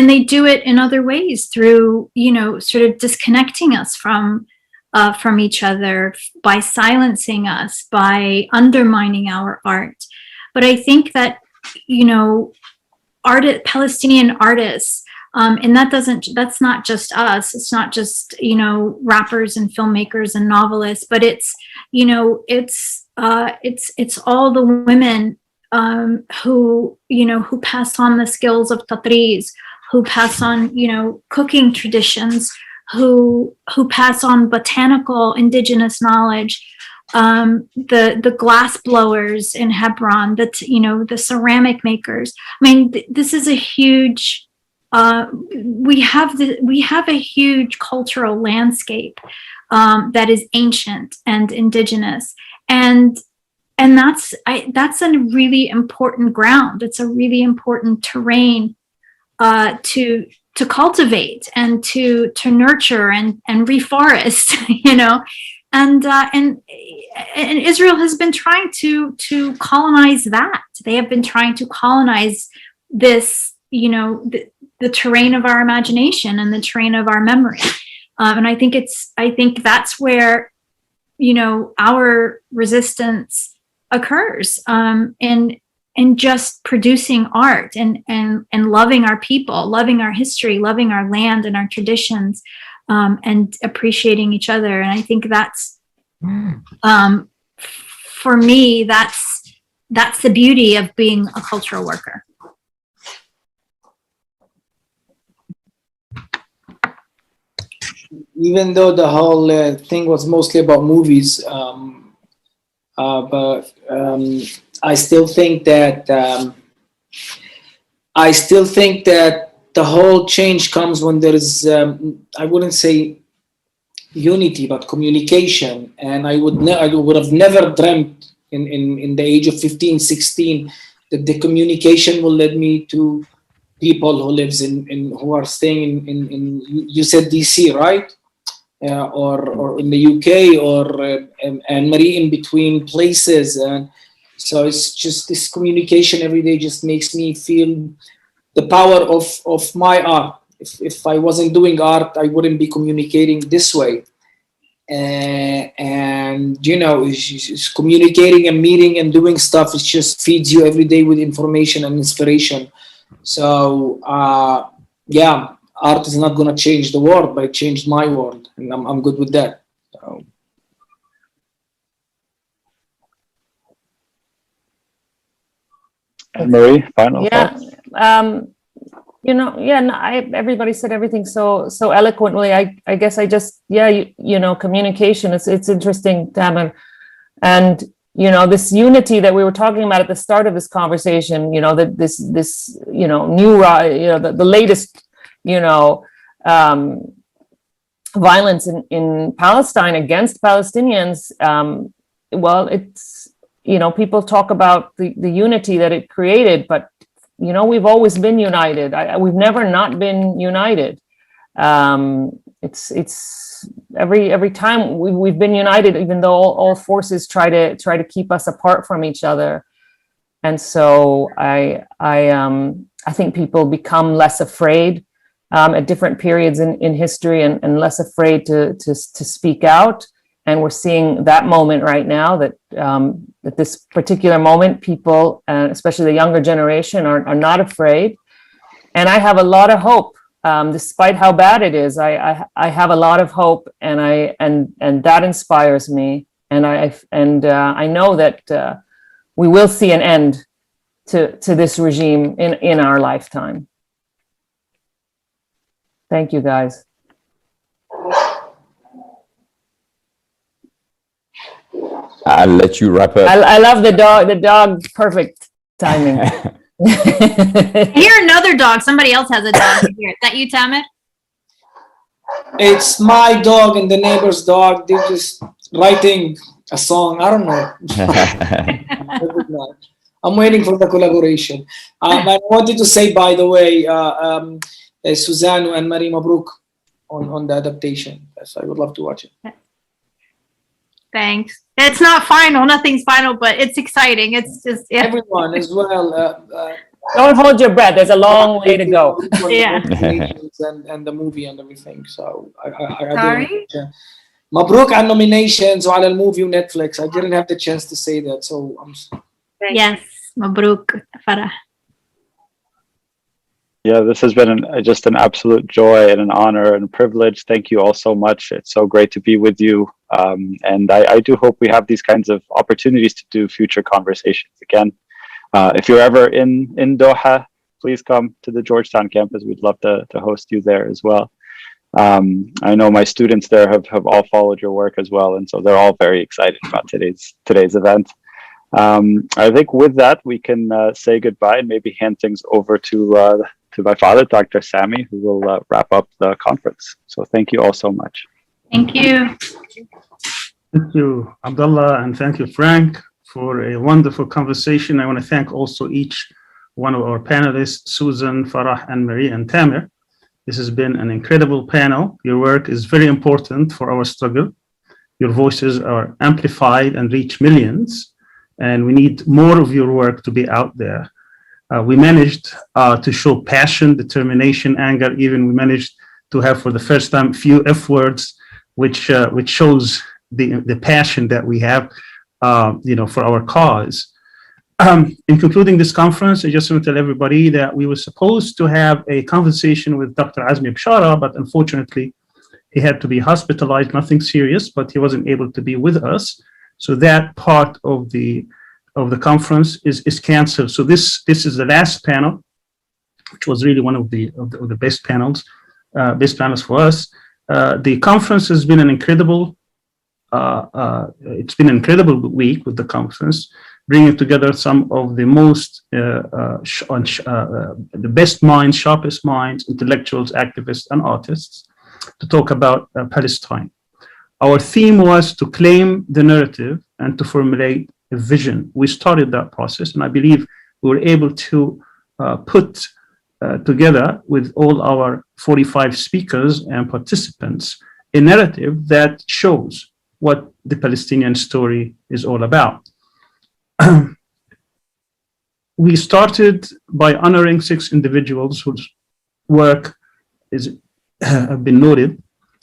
they do it in other ways through, sort of disconnecting us from each other, by silencing us, by undermining our art. But I think that, Palestinian artists, and that's not just us. It's not just, rappers and filmmakers and novelists, but it's all the women who pass on the skills of tatriz, who pass on, cooking traditions, who pass on botanical indigenous knowledge, the glass blowers in Hebron, the ceramic makers. I mean, this is a huge, we have a huge cultural landscape that is ancient and indigenous, and that's a really important ground. It's a really important terrain to cultivate and to nurture and reforest, and Israel has been trying to colonize that. They have been trying to colonize this, the terrain of our imagination and the terrain of our memory. And I think that's where, our resistance occurs, in just producing art and loving our people, loving our history, loving our land and our traditions, and appreciating each other. And I think that's, for me, that's the beauty of being a cultural worker. Even though the whole thing was mostly about movies, but I still think that the whole change comes when there is, I wouldn't say unity, but communication. And I would have never dreamt in the age of 15, 16 that the communication will lead me to people who lives who are staying in you said DC, right? Or in the UK, or and Marie, in between places. And so it's just this communication every day just makes me feel the power of my art. If I wasn't doing art, I wouldn't be communicating this way. And it's communicating and meeting and doing stuff. It just feeds you every day with information and inspiration. So yeah, art is not going to change the world, but it changed my world, and I'm good with that. So. Marie, final Yeah. thoughts? Everybody said everything so eloquently. I guess I just, communication. It's interesting, Tamer. And, this unity that we were talking about at the start of this conversation, that this new, the latest, violence in Palestine against Palestinians. It's, people talk about the unity that it created, but we've always been united. We've never not been united. It's every time we've been united, even though all forces try to keep us apart from each other. And so I think people become less afraid at different periods in history, and less afraid to speak out. And we're seeing that moment right now, that at this particular moment, people, especially the younger generation, are not afraid. And I have a lot of hope, despite how bad it is. I have a lot of hope, and that inspires me. And I know that we will see an end to this regime in our lifetime. Thank you, guys. I'll let you wrap up. I love the dog. The dog, perfect timing. Hear another dog. Somebody else has a dog here. Is that you, Tamer? It's my dog and the neighbor's dog. They're just writing a song. I don't know. I'm waiting for the collaboration. I wanted to say, by the way, Suzanne and Marie Mabruk on the adaptation. Yes, I would love to watch it. Thanks. It's not final. Nothing's final, but it's exciting. It's just Everyone as well. Don't hold your breath. There's a long way to go. Yeah. And the movie and everything. So Sorry? Mabruk on nominations وعلى الموفي Netflix. I didn't have the chance to say that, so I'm. Yes. Mabruk, Farah. Yeah, this has been just an absolute joy and an honor and a privilege. Thank you all so much. It's so great to be with you. And I do hope we have these kinds of opportunities to do future conversations again. If you're ever in Doha, please come to the Georgetown campus. We'd love to host you there as well. I know my students there have all followed your work as well. And so they're all very excited about today's event. I think with that, we can say goodbye and maybe hand things over to my father, Dr. Sami, who will wrap up the conference. So thank you all so much. Thank you. Thank you, Abdullah, and thank you, Frank, for a wonderful conversation. I want to thank also each one of our panelists, Susan, Farah, and Marie, and Tamer. This has been an incredible panel. Your work is very important for our struggle. Your voices are amplified and reach millions, and we need more of your work to be out there. We managed to show passion, determination, anger. Even we managed to have, for the first time, few F words, which shows the passion that we have, for our cause. In concluding this conference, I just want to tell everybody that we were supposed to have a conversation with Dr. Azmi Bishara, but unfortunately, he had to be hospitalized. Nothing serious, but he wasn't able to be with us. So that part of the conference is canceled. So this is the last panel, which was really one of the best panels for us. The conference has been an incredible. It's been an incredible week with the conference, bringing together some of the most the best minds, sharpest minds, intellectuals, activists, and artists to talk about Palestine. Our theme was to claim the narrative and to formulate a vision. We started that process, and I believe we were able to put together with all our 45 speakers and participants a narrative that shows what the Palestinian story is all about. We started by honoring 6 individuals whose work have been noted,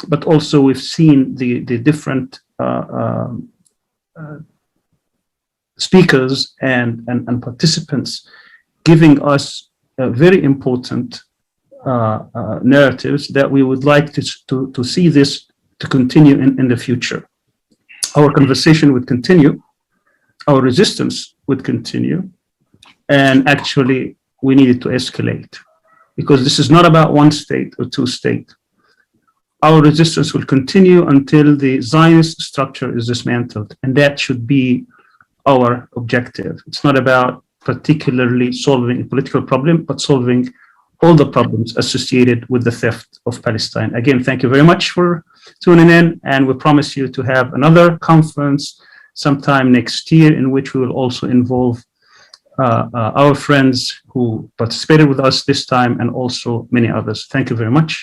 but also we've seen the different speakers and participants giving us very important narratives that we would like to see this to continue in the future. Our conversation would continue, our resistance would continue, And actually, we needed to escalate, because this is not about one state or two states. Our resistance will continue until the Zionist structure is dismantled, and that should be our objective. It's not about particularly solving a political problem, but solving all the problems associated with the theft of Palestine. Again, thank you very much for tuning in, and we promise you to have another conference sometime next year in which we will also involve our friends who participated with us this time and also many others. Thank you very much.